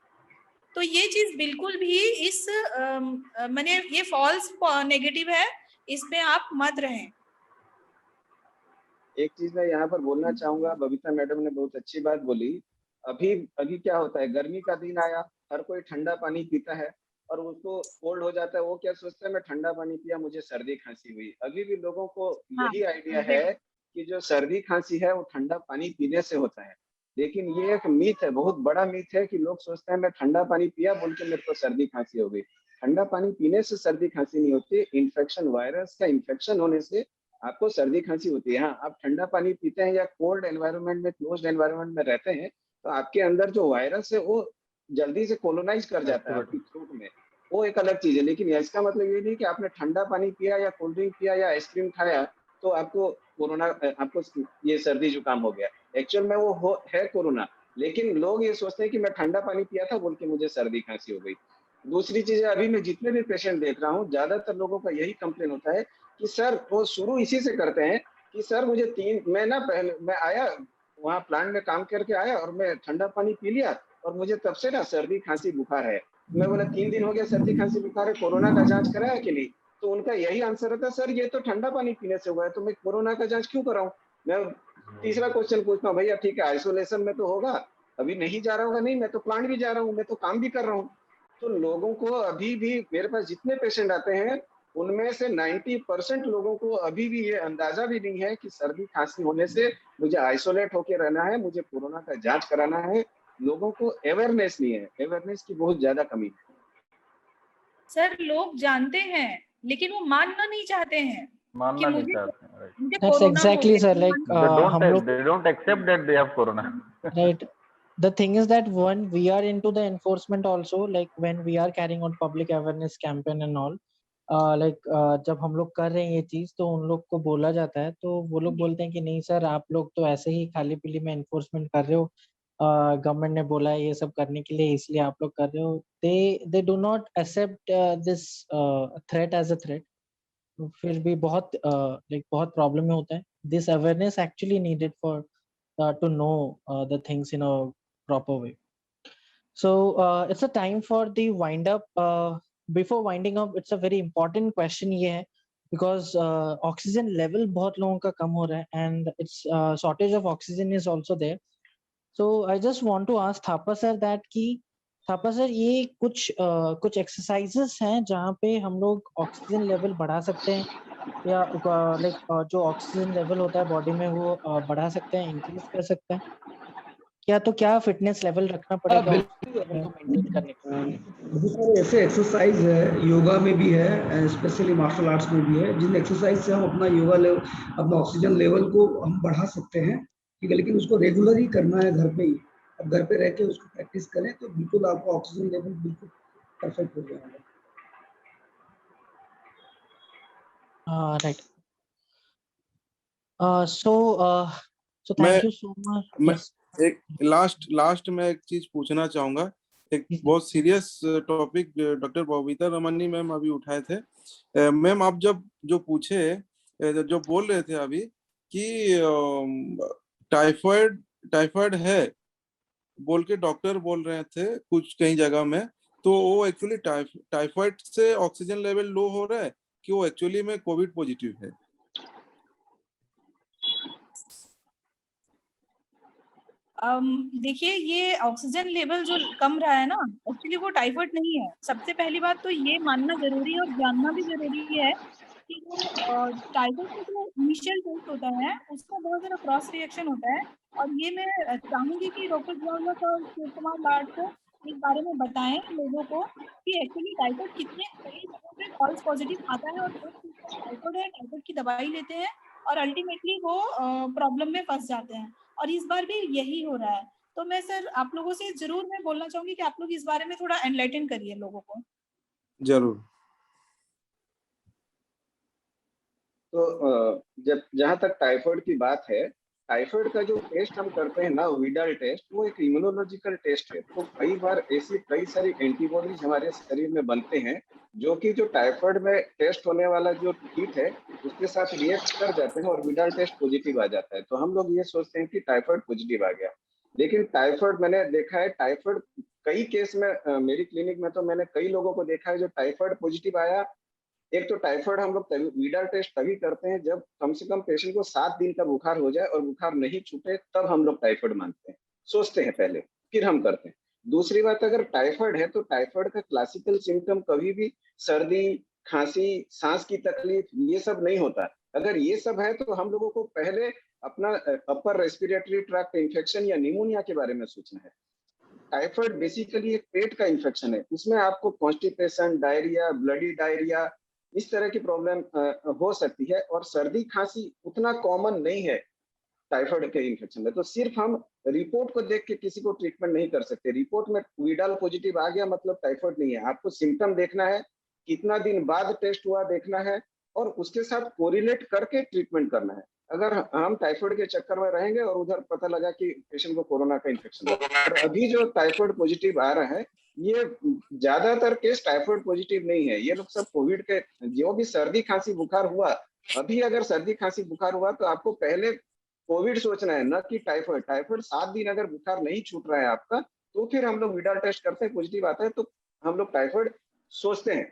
तो ये चीज बिल्कुल भी इस मैंने ये फॉल्स नेगेटिव है, इसमें आप मत रहें। एक चीज मैं यहाँ पर बोलना चाहूंगा, बबीता मैडम ने बहुत अच्छी बात बोली। अभी अभी क्या होता है, गर्मी का दिन आया, हर कोई ठंडा पानी पीता है और उसको कोल्ड हो जाता है। वो क्या सोचता है, मैं ठंडा पानी पिया, मुझे सर्दी खांसी हुई। अभी भी लोगों को यही आइडिया है कि जो सर्दी खांसी है वो ठंडा पानी पीने से होता है, लेकिन ये एक मीथ है, बहुत बड़ा मीथ है कि लोग सोचते हैं मैं ठंडा पानी पिया बोल के मेरे को सर्दी खांसी हो गई। ठंडा पानी पीने से सर्दी खांसी नहीं होती, इन्फेक्शन, वायरस का इन्फेक्शन होने से आपको सर्दी खांसी होती है। हाँ, आप ठंडा पानी पीते हैं या कोल्ड एनवायरनमेंट में, क्लोज्ड एनवायरनमेंट में रहते हैं, तो आपके अंदर जो वायरस है वो जल्दी से कोलोनाइज कर जाता है आपकी थ्रोट में, वो एक अलग चीज है। लेकिन इसका मतलब ये नहीं कि आपने ठंडा पानी पिया या कोल्ड ड्रिंक पिया या आइसक्रीम खाया तो आपको कोरोना, आपको ये सर्दी जुकाम हो गया। एक्चुअल में वो है कोरोना, लेकिन लोग ये सोचते हैं कि मैं ठंडा पानी पिया था बोल के मुझे सर्दी खांसी हो गई। दूसरी चीज है, अभी मैं जितने भी पेशेंट देख रहा हूँ, ज्यादातर लोगों का यही कंप्लेन होता है कि सर, वो शुरू इसी से करते हैं कि सर मुझे पहले मैं आया वहाँ प्लांट में काम करके आया और मैं ठंडा पानी पी लिया और मुझे तब से ना सर्दी खांसी बुखार है। मैं बोला 3 दिन हो गया सर्दी खांसी बुखार है, कोरोना का जांच कराया कि नहीं? तो उनका यही आंसर रहता है, सर ये तो ठंडा पानी पीने से हुआ है, तो मैं कोरोना का जांच क्यों कराऊं? मैं तीसरा क्वेश्चन पूछता हूँ, भैया ठीक है आइसोलेशन में तो होगा, अभी नहीं जा रहा होगा? नहीं, मैं तो प्लांट भी जा रहा हूँ, मैं तो काम भी कर रहा हूँ। तो लोगों को अभी भी, मेरे पास जितने पेशेंट आते हैं उनमें से 90% लोगों को अभी भी ये अंदाजा भी नहीं है कि सर्दी खांसी होने से मुझे आइसोलेट होके रहना है, मुझे कोरोना का जांच कराना है, लोगों को अवेयरनेस नहीं है, अवेयरनेस की बहुत ज्यादा कमी है। सर लोग जानते हैं लेकिन वो मानना नहीं चाहते हैं कि मानना नहीं मुझे चाहते हैं, right. मुझे That's कोरोना हो exactly, गया sir. है, Like हम लोग, They don't accept that they have corona. right. The thing is that when we are into the enforcement also, like when we are carrying out public awareness campaign and all, जब हम लोग कर रहे हैं ये चीज तो उन लोग को बोला जाता है तो वो लोग बोलते हैं कि नहीं सर, आप लोग तो ऐसे ही खाली पीली में एनफोर्समेंट कर रहे हो, गवर्नमेंट ने बोला है ये सब करने के लिए इसलिए आप लोग कर रहे हो। They do not accept this threat as a threat. फिर भी बहुत बहुत प्रॉब्लम में होता है। This awareness actually needed for to know the things in a proper way. So it's a time for the wind up. Before winding up, it's a very important question ये है because oxygen level बहुत लोगों का कम हो रहा है and it's shortage of oxygen is also there. So I just want to ask Thapa sir that कि Thapa sir ये कुछ एक्सरसाइजेस हैं जहाँ पे हम लोग ऑक्सीजन लेवल बढ़ा सकते हैं या जो ऑक्सीजन लेवल होता है बॉडी में वो बढ़ा सकते हैं, इंक्रीज कर सकते हैं क्या फिटनेस लेवल रखना पड़ेगा ऑक्सीजन लेवल को मेंटेन करने के लिए? बहुत सारे ऐसे एक्सरसाइज है, योगा में भी है, स्पेशली मार्शल आर्ट्स में भी है, जिन एक्सरसाइज से हम अपना योगा लेवल, अपना ऑक्सीजन लेवल को हम बढ़ा सकते हैं, ठीक है। लेकिन उसको रेगुलर ही करना है घर पे ही। अब घर पे रह के उसको प्रैक्टिस करें तो बिल्कुल आपका ऑक्सीजन लेवल बिल्कुल परफेक्ट हो जाएगा। Right. So thank you so much. एक लास्ट में एक चीज पूछना चाहूंगा। एक बहुत सीरियस टॉपिक डॉक्टर बबीता रमनी मैम अभी उठाए थे। मैम आप जो पूछे, जो बोल रहे थे अभी कि टाइफाइड है बोल के डॉक्टर बोल रहे थे कुछ कई जगह में, तो वो एक्चुअली टाइफाइड से ऑक्सीजन लेवल लो हो रहा है कि वो एक्चुअली में कोविड पॉजिटिव है? देखिए ये ऑक्सीजन लेवल जो कम रहा है ना, एक्चुअली वो टाइफाइड नहीं है। सबसे पहली बात तो ये मानना जरूरी है और जानना भी जरूरी है कि वो टाइफाइड का जो इनिशियल टेस्ट होता है उसका बहुत सारा क्रॉस रिएक्शन होता है। और ये मैं चाहूंगी कि डॉक्टर जवाहर और शिव कुमार लाड को इस बारे में बताएं लोगों को कि एक्चुअली टाइफाइड कितने कई जगहों पे फॉल्स पॉजिटिव आता है और लोग टाइफाइड है, टाइफाइड की दवाई लेते हैं और अल्टीमेटली वो प्रॉब्लम में फंस जाते हैं। और इस बार भी यही हो रहा है। तो मैं सर आप लोगों से जरूर मैं बोलना चाहूंगी कि आप लोग इस बारे में थोड़ा एनलाइटन करिए लोगों को। जरूर। तो जब जहां तक टाइफाइड की बात है, टाइफाइड का जो टेस्ट हम करते हैं ना, विडाल टेस्ट, वो एक इम्यूनोलॉजिकल टेस्ट है। तो कई बार ऐसी कई सारी एंटीबॉडीज हमारे शरीर में बनते हैं जो कि जो टाइफाइड में टेस्ट होने वाला जो किट है उसके साथ रिएक्ट कर जाते हैं और विडाल टेस्ट पॉजिटिव आ जाता है। तो हम लोग ये सोचते हैं कि टाइफाइड पॉजिटिव आ गया, लेकिन टाइफाइड मैंने देखा है, टाइफाइड कई केस में मेरी क्लिनिक में तो मैंने कई लोगों को देखा है जो टाइफाइड पॉजिटिव आया। एक तो टाइफाइड हम लोग विडाल टेस्ट तभी करते हैं जब कम से कम पेशेंट को 7 दिन का बुखार हो जाए और बुखार नहीं छूटे, तब हम लोग टाइफाइड मानते हैं, सोचते हैं पहले, फिर हम करते हैं। दूसरी बात, अगर टाइफाइड है तो टाइफाइड का क्लासिकल सिम्टम कभी भी सर्दी, खांसी, सांस की तकलीफ ये सब नहीं होता। अगर ये सब है तो हम लोगों को पहले अपना अपर रेस्पिरेटरी ट्रैक्ट इन्फेक्शन या निमोनिया के बारे में सोचना है। टाइफाइड बेसिकली एक पेट का इन्फेक्शन है, उसमें आपको कॉन्स्टिपेशन, डायरिया, ब्लडी डायरिया, इस तरह की प्रॉब्लम हो सकती है। और सर्दी खांसी उतना कॉमन नहीं है टाइफाइड के इन्फेक्शन में। तो सिर्फ हम रिपोर्ट को देख के किसी को ट्रीटमेंट नहीं कर सकते। रिपोर्ट में विडाल पॉजिटिव आ गया मतलब टाइफाइड नहीं है। आपको सिम्टम देखना है, कितना दिन बाद टेस्ट हुआ देखना है और उसके साथ कोरिलेट करके ट्रीटमेंट करना है। अगर हम टाइफाइड के चक्कर में रहेंगे और उधर पता लगा कि पेशेंट को कोरोना का इन्फेक्शन है, और अभी जो टाइफाइड पॉजिटिव आ रहा है ये ज्यादातर केस टाइफाइड पॉजिटिव नहीं है, ये लोग सब कोविड के, जो भी सर्दी खांसी बुखार हुआ, अभी अगर सर्दी खांसी बुखार हुआ तो आपको पहले कोविड सोचना है, न कि टाइफाइड। टाइफाइड 7 दिन अगर बुखार नहीं छूट रहा है आपका तो फिर हम लोग विडाल टेस्ट करते हैं, पॉजिटिव आता है तो हम लोग टाइफाइड सोचते हैं,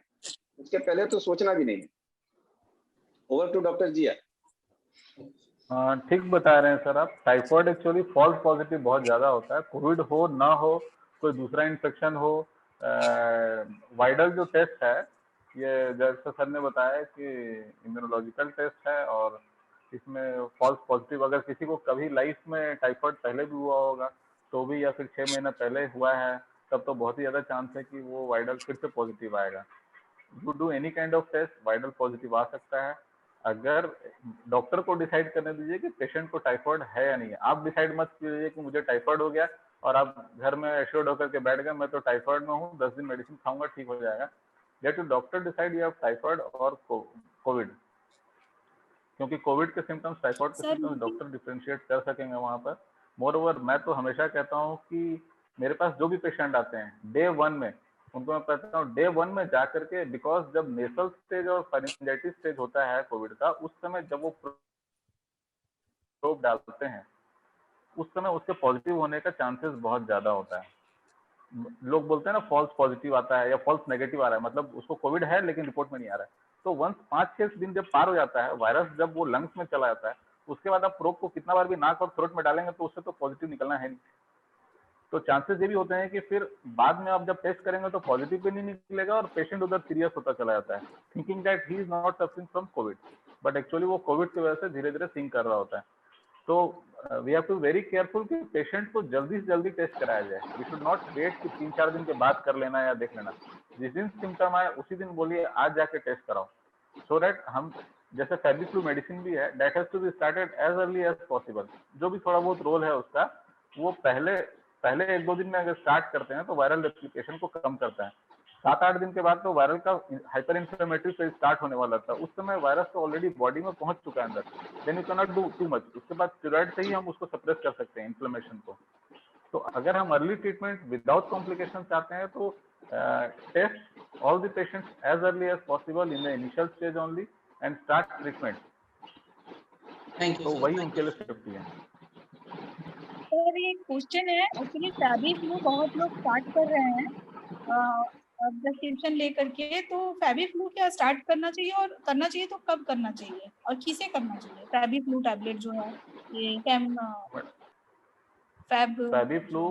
उसके पहले तो सोचना भी नहीं है। ओवर टू डॉक्टर जिया। ठीक बता रहे हैं सर आप। टाइफाइड एक्चुअली फॉल्स पॉजिटिव बहुत ज्यादा होता है, कोविड हो ना हो, कोई दूसरा इन्फेक्शन हो। वाइडल जो टेस्ट है ये जैसे सर ने बताया कि इम्यूनोलॉजिकल टेस्ट है और इसमें फॉल्स पॉजिटिव अगर किसी को कभी लाइफ में टाइफाइड पहले भी हुआ होगा तो भी या फिर 6 महीना पहले हुआ है, तब तो बहुत ही ज्यादा चांस है कि वो वायरल फिर से पॉजिटिव आएगा। You do any kind of test, viral positive आ सकता है। अगर डॉक्टर को डिसाइड करने दीजिए कि पेशेंट को टाइफाइड है या नहीं है। आप डिसाइड मत कीजिए कि मुझे टाइफाइड हो गया और आप घर में एश्योर्ड होकर के बैठ गए मैं तो टाइफाइड में हूँ, 10 दिन मेडिसिन खाऊंगा ठीक हो जाएगा। Let to doctor decide you have typhoid और कोविड, क्योंकि कोविड के सिम्टम्स टाइफाइड के सर सिम्टम्स डॉक्टर डिफरेंशिएट कर सकेंगे वहाँ पर। मोर ओवर मैं तो हमेशा कहता हूँ कि मेरे पास जो भी पेशेंट आते हैं डे 1 में उनको मैं कहता हूँ डे 1 में जा करके, बिकॉज जब नेसल स्टेज और फारिंजाइटिस स्टेज होता है कोविड का, उस समय जब वो प्रोब डालते हैं उस समय उसके पॉजिटिव होने का चांसेस बहुत ज्यादा होता है। लोग बोलते हैं ना फॉल्स पॉजिटिव आता है या फॉल्स नेगेटिव आ रहा है, मतलब उसको कोविड है लेकिन रिपोर्ट में नहीं आ रहा है। तो वंस 5-6 दिन जब पार हो जाता है, वायरस जब वो लंग्स में चला जाता है, उसके बाद आप प्रोब को कितना बार भी नाक और थ्रोट में डालेंगे तो उससे तो पॉजिटिव निकलना है नहीं। तो चांसेस ये भी होते हैं कि फिर बाद में आप जब टेस्ट करेंगे तो पॉजिटिव भी नहीं निकलेगा और पेशेंट उधर सीरियस होता चला जाता है, thinking that he is not suffering from Covid, but actually वो कोविड की वजह से धीरे धीरे सिंक कर रहा होता है। तो we have to very careful कि पेशेंट को जल्दी से जल्दी टेस्ट कराया जाए। वी शुड नॉट वेट कि 3-4 दिन के बाद कर लेना या देख लेना। जिस दिन सिम्टम आए उसी दिन बोलिए आज जाके टेस्ट कराओ, सो दैट हम जैसे फेबिफ्लू मेडिसिन भी है, that has to be started as early as possible. जो भी थोड़ा बहुत रोल है उसका, वो पहले 1-2 दिन में अगर स्टार्ट करते हैं तो वायरल रेप्लिकेशन को कम करता है। 7-8 दिन के बाद तो वायरल का हाइपर इंफ्लेमेटरी फेज स्टार्ट होने वाला था, उस समय वायरस तो ऑलरेडी बॉडी में पहुंच चुका है अंदर, then you cannot do too टू मच। उसके बाद स्टेरॉइड से ही हम उसको सप्रेस कर सकते हैं इन्फ्लेमेशन को। तो अगर हम अर्ली ट्रीटमेंट विदाउट कॉम्प्लिकेशन चाहते हैं तो test all the patients as early as possible in the initial stage only and start treatment. Thank you तो सर, वही थैंक उनके यू। लिए सेफ्टी है। सर ये क्वेश्चन है, एक्चुअली फेबिफ्लू बहुत लोग स्टार्ट कर रहे हैं प्रिस्क्रिप्शन लेकर के, तो फेबिफ्लू क्या स्टार्ट करना चाहिए और करना चाहिए तो कब करना चाहिए और किसे करना चाहिए? फेबिफ्लू टैबलेट जो है ये फेबिफ्लू,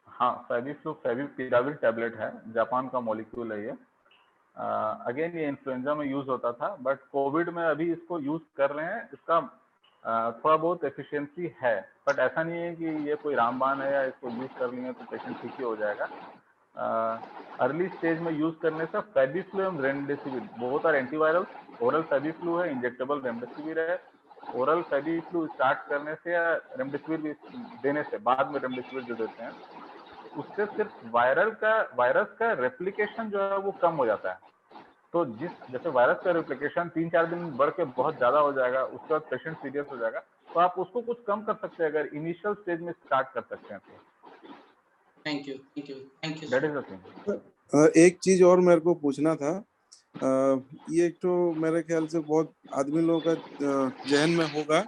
हाँ फेबिफ्लू फेविपिराविर टैबलेट है, जापान का मॉलिक्यूल है ये। अगेन ये इन्फ्लुएंजा में यूज होता था बट कोविड में अभी इसको यूज कर रहे हैं। इसका थोड़ा बहुत एफिशिएंसी है, बट ऐसा नहीं है कि ये कोई रामबाण है या इसको यूज कर लिए तो पेशेंट ठीक ही हो जाएगा। अर्ली स्टेज में यूज करने से Fabiflu and remdesivir both are antiviral. Oral Fabiflu है, इंजेक्टेबल रेमडेसिविर है। ओरल फेबिफ्लू स्टार्ट करने से या रेमडेसिविर देने से, बाद में रेमडेसिविर जो देते हैं, उससे सिर्फ वायरस का रेप्लिकेशन जो है वो कम हो जाता है। तो जैसे वायरस का रेप्लिकेशन 3-4 दिन बढ़ के बहुत ज्यादा हो जाएगा, उसके बाद पेशेंट सीरियस हो जाएगा, तो आप उसको कुछ कम कर सकते हैं अगर इनिशियल स्टेज में स्टार्ट कर सकते हैं तो। Thank you, thank you, thank you that sir. Is the thing. एक चीज और मेरे को पूछना था। ये एक तो मेरे ख्याल से बहुत आदमी लोगों का जहन में होगा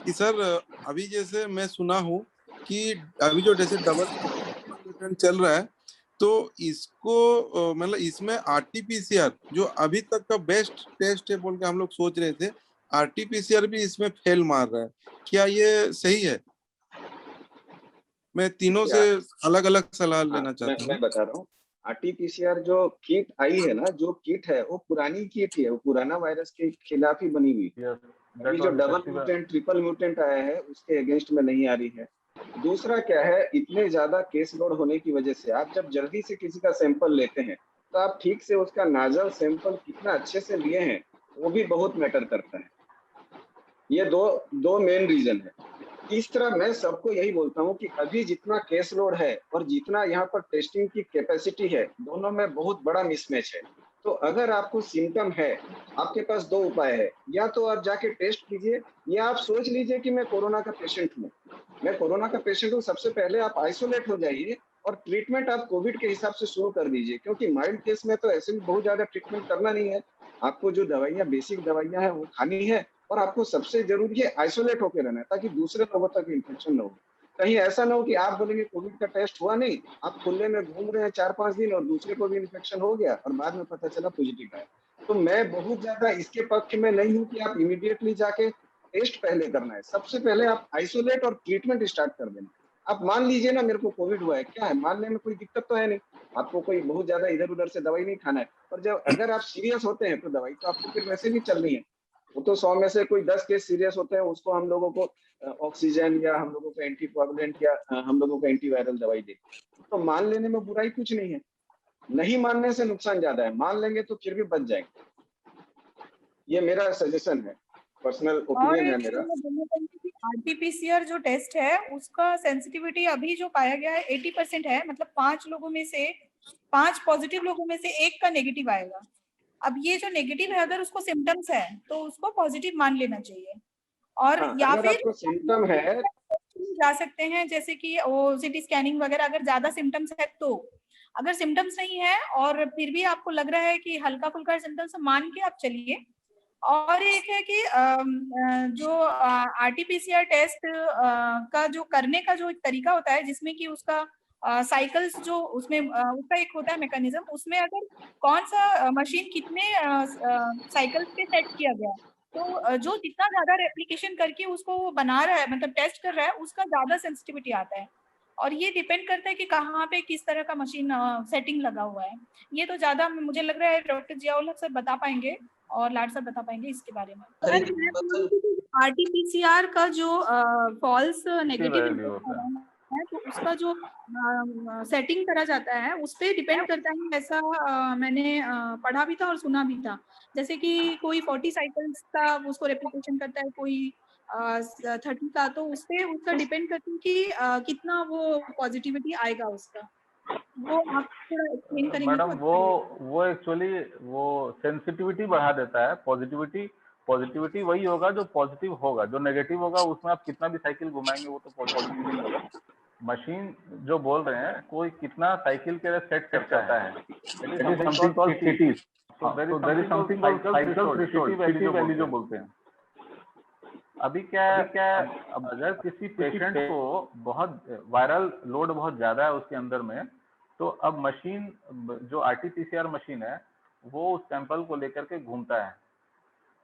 कि सर अभी जैसे मैं सुना हूँ कि अभी जो जैसे डबल म्यूटेंट चल रहा है तो इसको मतलब इसमें आरटीपीसीआर जो अभी तक का बेस्ट टेस्ट है बोल के हम लोग सोच रहे थे, आरटीपीसीआर भी इसमें फेल मार रहा है, क्या ये सही है? मैं तीनों से अलग अलग सलाह लेना चाहता हूँ। मैं बता रहा हूँ, आरटीपीसीआर जो किट आई है ना, जो किट है वो पुरानी किट है, वो पुराना वायरस के खिलाफ ही बनी हुई। अभी जो डबल म्यूटेंट ट्रिपल म्यूटेंट आया है उसके अगेंस्ट में नहीं आ रही है। दूसरा क्या है, इतने ज्यादा केस लोड होने की वजह से आप जब जल्दी से किसी का सैंपल लेते हैं तो आप ठीक से उसका नाजल सैंपल कितना अच्छे से लिए हैं वो भी बहुत मैटर करता है। ये दो मेन रीजन है। तीसरा मैं सबको यही बोलता हूँ कि अभी जितना केस लोड है और जितना यहाँ पर टेस्टिंग की कैपेसिटी है, दोनों में बहुत बड़ा मिसमैच है। तो अगर आपको सिम्टम है, आपके पास दो उपाय है, या तो आप जाके टेस्ट कीजिए या आप सोच लीजिए कि मैं कोरोना का पेशेंट हूँ, सबसे पहले आप आइसोलेट हो जाइए और ट्रीटमेंट आप कोविड के हिसाब से शुरू कर दीजिए, क्योंकि माइल्ड केस में तो ऐसे भी बहुत ज्यादा ट्रीटमेंट करना नहीं है। आपको जो दवाइयाँ, बेसिक दवाइयाँ हैं वो खानी है और आपको सबसे जरूरी है आइसोलेट होकर रहना है ताकि दूसरे लोगों तक इन्फेक्शन न हो। कहीं ऐसा ना हो कि आप बोलेंगे कोविड का टेस्ट हुआ नहीं, आप खुले में घूम रहे हैं 4-5 दिन और दूसरे को भी इन्फेक्शन हो गया और बाद में पता चला पॉजिटिव है। तो मैं बहुत ज्यादा इसके पक्ष में नहीं हूँ कि आप इमीडिएटली जाके टेस्ट पहले करना है। सबसे पहले आप आइसोलेट और ट्रीटमेंट स्टार्ट कर देना। आप मान लीजिए ना मेरे को कोविड हुआ है, क्या है, मानने में कोई दिक्कत तो है नहीं, आपको कोई बहुत ज्यादा इधर उधर से दवाई नहीं खाना है। और जब अगर आप सीरियस होते हैं तो दवाई तो आपको फिर वैसे भी चलनी है। वो तो 100 में से कोई 10 केस सीरियस होते हैं, उसको हम लोगों को ऑक्सीजन या हम लोगों को एंटीकोगुलेंट या हम लोगों को एंटीवायरल दवाई देती है। तो मान लेने में बुराई कुछ नहीं है, नहीं मानने से नुकसान ज्यादा है, मान लेंगे तो फिर भी बच जाएंगे। ये मेरा सजेशन है, पर्सनल ओपिनियन है मेरा। आरटीपीसीआर जो टेस्ट है उसका सेंसिटिविटी अभी जो पाया गया है 80% है, मतलब 5 लोगों में से 5 पॉजिटिव लोगों में से 1 का नेगेटिव आएगा। अब ये जो नेगेटिव है अगर उसको सिम्टम्स है तो उसको पॉजिटिव मान लेना चाहिए, और हाँ, या अगर फिर आपको सिम्टम है जा सकते हैं जैसे कि ओसीटी स्कैनिंग वगैरह, अगर ज्यादा सिम्टम्स है तो। अगर सिम्टम्स नहीं है और फिर भी आपको लग रहा है कि हल्का फुल्का सिम्टम्स मान के आप चलिए। और एक है कि जो आरटीपीसीआर टेस्ट का जो करने का जो एक तरीका होता है जिसमें कि उसका साइकिल्स जो उसमें उसका एक होता है मैकेनिज्म, उसमें अगर कौन सा मशीन कितने साइकिल्स पे सेट किया गया, तो जो जितना ज्यादा रेप्लिकेशन करके उसको वो बना रहा है, मतलब टेस्ट कर रहा है, उसका ज्यादा सेंसिटिविटी आता है। और ये डिपेंड करता है कि कहाँ पे किस तरह का मशीन सेटिंग लगा हुआ है। ये तो ज्यादा मुझे लग रहा है डॉक्टर जियाउल हक सर बता पाएंगे और लाड सर बता पाएंगे इसके बारे में। आरटीपीसीआर का जो फॉल्स नेगेटिव है तो उसका जो सेटिंग करा जाता है उस पर डिपेंड करता है, ऐसा मैंने पढ़ा भी था और सुना भी था। जैसे कि कोई 40 साइकिल्स का उसको रेप्लिकेशन करता है, कोई 30 का, तो उससे उसका डिपेंड करता है कि कितना वो पॉजिटिविटी आएगा उसका। वो आप थोड़ा एक्सप्लेन करेंगे मैडम तो अच्छा वो एक्चुअली वो सेंसिटिविटी बढ़ा देता है। पॉजिटिविटी वही होगा जो पॉजिटिव होगा, जो नेगेटिव होगा उसमें आप कितना भी साइकिल घुमाएंगे वो तो पॉजिटिव नहीं होगा। मशीन जो बोल रहे हैं कोई कितना साइकिल के लिए सेट करता है, it is something called CTs. तो there is something called cycle threshold, CT value जो बोलते हैं। अभी क्या अब अगर किसी पेशेंट को बहुत वायरल लोड बहुत ज्यादा है उसके अंदर में, तो अब मशीन जो आरटीपीसीआर मशीन है वो उस सैंपल को लेकर के घूमता है,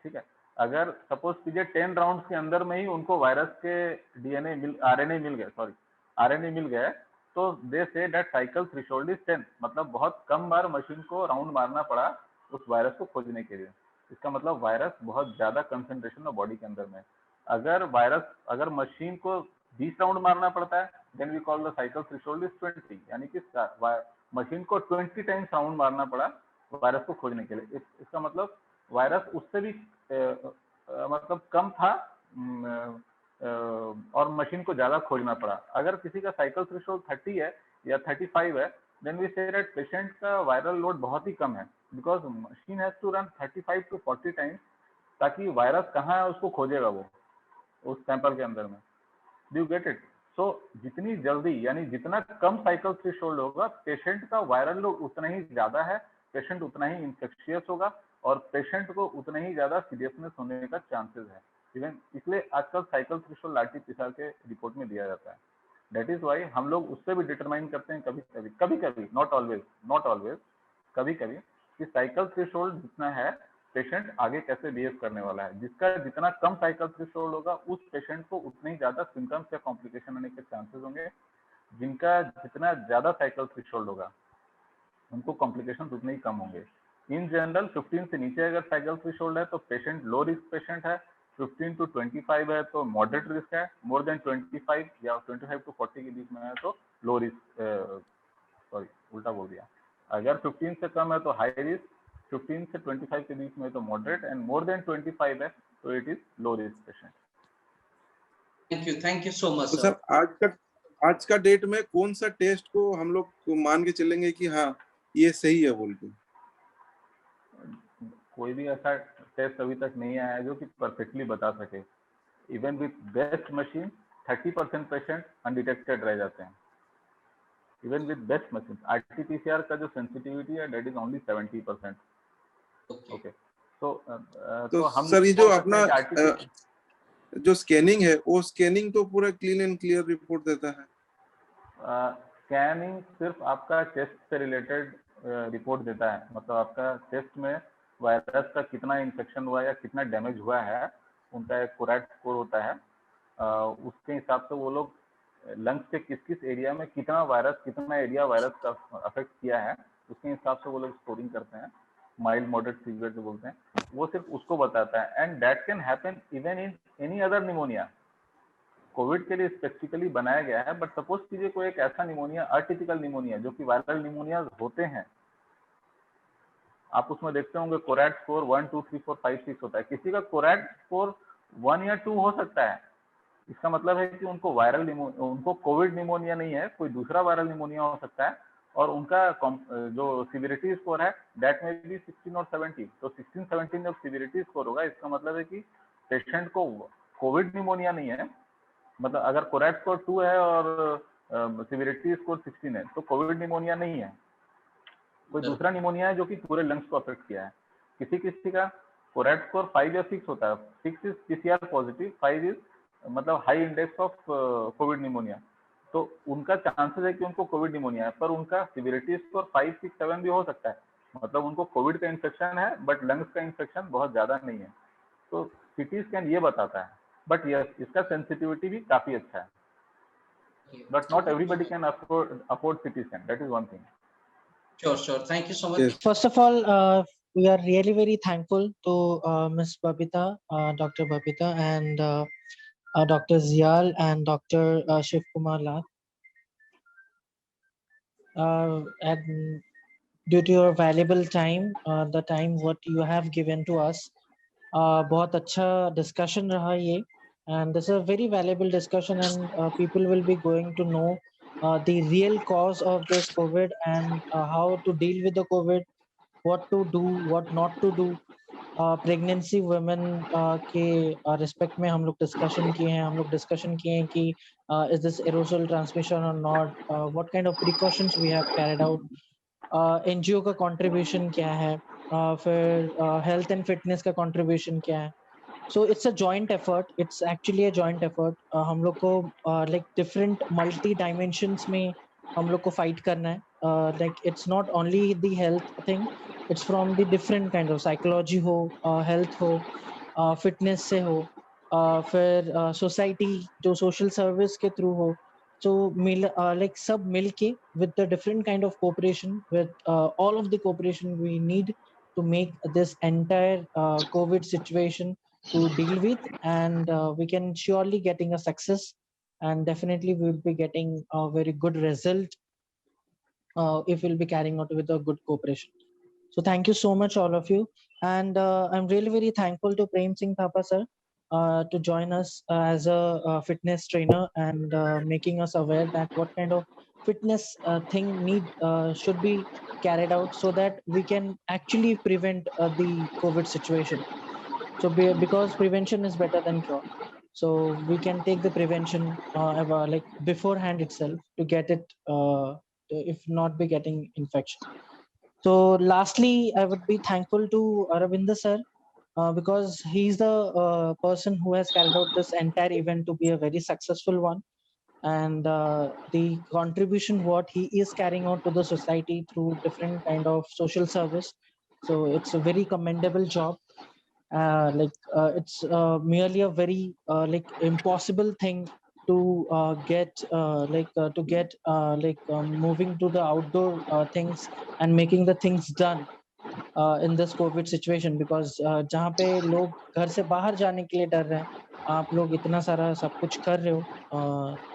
ठीक है। अगर सपोज कीजिए 10 राउंड्स के अंदर में ही उनको वायरस के आरएनए मिल गए, तो दे say that cycle threshold is 10, मतलब बहुत कम बार मशीन को राउंड मारना पड़ा उस वायरस को खोजने के लिए। इसका मतलब वायरस बहुत ज्यादा कंसंट्रेशन में बॉडी के अंदर में। अगर मशीन को 20 राउंड मारना पड़ता है, then we call the cycle threshold is 20, यानी कि मशीन को 20 टाइम्स राउंड मारना पड़ा वायरस को खोजने के लिए। इसका मतलब वायरस उससे भी मतलब कम था और मशीन को ज्यादा खोजना पड़ा। अगर किसी का साइकिल थ्रेशोल्ड 30 है या 35 है, then we say that patient का वायरल लोड बहुत ही कम है, because machine has to run 35 to 40 times, ताकि वायरस कहाँ है उसको खोजेगा वो उस सैंपल के अंदर में। Do you get it? So जितनी जल्दी यानी जितना कम साइकिल थ्रेशोल्ड होगा, पेशेंट का वायरल लोड उतना ही ज्यादा है, पेशेंट उतना ही इंफेक्शियस होगा और पेशेंट को उतना ही ज्यादा सीरियसनेस होने का चांसेस है। इवन इसलिए आजकल साइकिल थ्रेशोल्ड आरटीपीसीआर के रिपोर्ट में दिया जाता है। दैट इज वाई हम लोग उससे भी डिटरमाइन करते हैं कभी कभी, नॉट ऑलवेज, कभी कभी कि साइकिल थ्रेशोल्ड जितना है पेशेंट आगे कैसे बिहेव करने वाला है। जिसका जितना कम साइकिल थ्रेशोल्ड होगा उस पेशेंट को उतने ही ज्यादा सिम्टम्स या कॉम्प्लिकेशन होने के चांसेस होंगे। जिनका जितना ज्यादा साइकिल थ्रेशोल्ड होगा उनको कॉम्प्लिकेशन उतने ही कम होंगे। इन जनरल 15 से नीचे अगर साइकिल थ्रेशोल्ड है तो पेशेंट लो रिस्क पेशेंट है, 15 to 25 है तो मॉडरेट रिस्क है, मोर देन 25 या 25 to 40 के बीच में है तो लो रिस्क, सॉरी उल्टा बोल दिया, अगर 15 से कम है तो हाई रिस्क, 15 से 25 के बीच में तो मॉडरेट, एंड मोर देन 25 है तो it is low risk patient. Thank you so much तो सर आज का डेट में कौन सा टेस्ट को हम लोग मान के चलेंगे कि हाँ ये सही है बोल के? कोई भी ऐसा टेस्ट अभी तक नहीं आया है जो कि परफेक्टली बता सके। Even with best machine 30% patient undetected रह जाते हैं। Even with best machine RTPCR का जो सेंसिटिविटी है दैट इज ओनली 70%। ओके, तो हम सर ये जो अपना जो स्कैनिंग है वो स्कैनिंग तो पूरा क्लीन एंड क्लियर रिपोर्ट देता है। स्कैनिंग सिर्फ आपका चेस्ट से रिलेटेड रिपोर्ट देता है, मतलब आपका चेस्ट में वायरस का कितना इन्फेक्शन हुआ या कितना डैमेज हुआ है, उनका एक कोरैट स्कोर होता है। उसके हिसाब से वो लोग लंग्स के किस किस एरिया में कितना एरिया वायरस का अफेक्ट किया है, उसके हिसाब से वो लोग स्कोरिंग करते हैं। माइल्ड मॉडरेट सीवियर जो बोलते हैं, वो सिर्फ उसको बताता है। And that can happen even in any other pneumonia. Covid के लिए स्पेसिफिकली बनाया गया है, बट सपोज कीजिए कोई एक ऐसा निमोनिया, अटिपिकल निमोनिया, जो कि वायरल निमोनिया होते हैं, आप उसमें देखते होंगे कोरैट स्कोर 1 2 3 4 5 6 होता है। किसी का कोरैट स्कोर 1 या 2 हो सकता है, इसका मतलब है कि उनको उनको कोविड निमोनिया नहीं है, कोई दूसरा वायरल निमोनिया हो सकता है, और उनका जो सिविरिटी स्कोर है दैट में भी 16 और 17। तो 16-17 जब सिविरिटी स्कोर होगा, इसका मतलब है कि पेशेंट को कोविड निमोनिया नहीं है। मतलब अगर कोरैट स्कोर 2 है और सिविरिटी स्कोर 16 है, तो कोविड निमोनिया नहीं है, कोई दूसरा निमोनिया है जो कि पूरे लंग्स को अफेक्ट किया है। किसी किसी का कोरैट स्कोर 5 या 6 होता है, 6 इज पीसीआर पॉजिटिव, 5 इज मतलब high index of Covid pneumonia, तो उनका चांसेस है कि उनको कोविड निमोनिया है, पर उनका सिविरिटी स्कोर 5 6 7 भी हो सकता है। मतलब उनको कोविड का इन्फेक्शन है बट लंग्स का इन्फेक्शन बहुत ज्यादा नहीं है। तो सीटी स्कैन ये बताता है, बट यस इसका सेंसिटिविटी भी काफी अच्छा है, but not everybody can afford CT scan, that is one thing. Sure. Thank you so much. First of all, we are really very thankful to Ms. Babita, Dr. Babita, and Dr. Zial and Dr. Shiv Kumar Lal. And due to your valuable time, the time what you have given to us, बहुत अच्छा discussion रहा ये, and this is a very valuable discussion, and people will be going to know the real cause of this COVID and how to deal with the COVID, what to do, what not to do. Pregnancy women के respect में हम लोग discussion किए हैं। हम लोग discussion किए हैं कि इज दिस एरोसोल ट्रांसमिशन और not, what kind of precautions we have carried out, NGO का कंट्रीब्यूशन क्या है, फिर हेल्थ एंड फिटनेस का कंट्रीब्यूशन क्या है। So it's a joint effort, it's actually a joint effort. हम लोग को लाइक डिफरेंट मल्टी डायमेंशंस में हम लोग को फाइट करना है। Like it's not only the health thing, it's from the different kind of psychology हो, हेल्थ हो, फिटनेस से हो, फिर सोसाइटी जो सोशल सर्विस के थ्रू हो। So like सब मिलके with the different kind of cooperation, with all of the cooperation we need to make this entire COVID situation to deal with, and we can surely getting a success, and definitely we will be getting a very good result if we'll be carrying out with a good cooperation. So thank you so much all of you, and I'm really very thankful to Prem Singh Thapa sir to join us as a fitness trainer, and making us aware that what kind of fitness thing should be carried out so that we can actually prevent the COVID situation. So because prevention is better than cure, so we can take the prevention like beforehand itself to get it, if not be getting infection. So lastly, I would be thankful to Aravinda sir, because he's the person who has carried out this entire event to be a very successful one, and the contribution what he is carrying out to the society through different kind of social service. So it's a very commendable job. It's merely a very like impossible thing to get moving to the outdoor things and making the things done in this COVID situation, because जहाँ पे लोग घर से बाहर जाने के लिए डर रहे हैं, आप लोग इतना सारा सब कुछ कर रहे हो,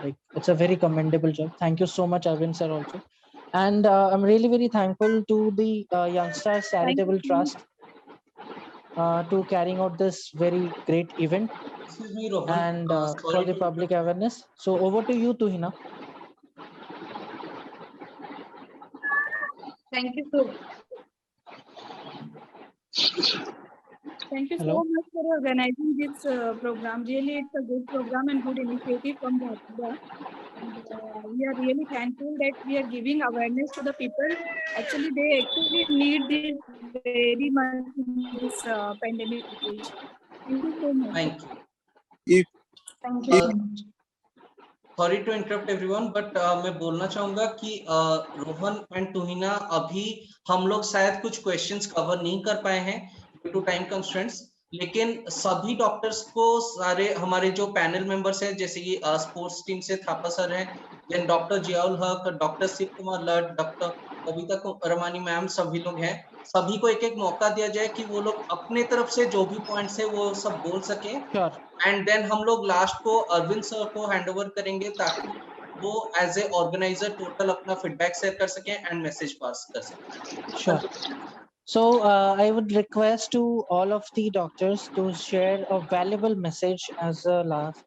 like it's a very commendable job. Thank you so much, Arvind sir, also, and I'm really very thankful to the Youngstars Charitable Trust to carrying out this very great event. Excuse me, Rohan. And for Sorry the to public awareness. So over to you, Tuhina. Thank you so Thank you Hello. so much for organizing this program. Really, it's a good program and good initiative from the Akhila. We are really thankful that we are giving awareness to the people. Actually, they actually need this very much in this pandemic situation. Thank you so much. Thank you. Thank you so much. Sorry to interrupt everyone, but मैं बोलना चाहूंगा कि Rohan and Tuhina, अभी हम लोग शायद कुछ questions cover नहीं कर पाए हैं ड्यू टू टाइम कंस्ट्रेंट्स, लेकिन सभी डॉक्टर्स को, सारे हमारे जो पैनल मेंबर्स हैं, जैसे कि स्पोर्ट्स टीम से थापा सर हैं, देन डॉक्टर जियाउल हक, डॉक्टर शिव कुमार लट, डॉक्टर कविता रमानी मैम, सभी लोग हैं, सभी को एक एक मौका दिया जाए कि वो लोग अपने तरफ से जो भी पॉइंट्स है वो सब बोल सके, Sure. एंड देन हम लोग लास्ट को अरविंद सर को हैंड ओवर करेंगे ताकि वो एज ए ऑर्गेनाइजर टोटल अपना फीडबैक शेयर कर सकें एंड मैसेज पास कर सकें। Sure. So I would request to all of the doctors to share a valuable message as a last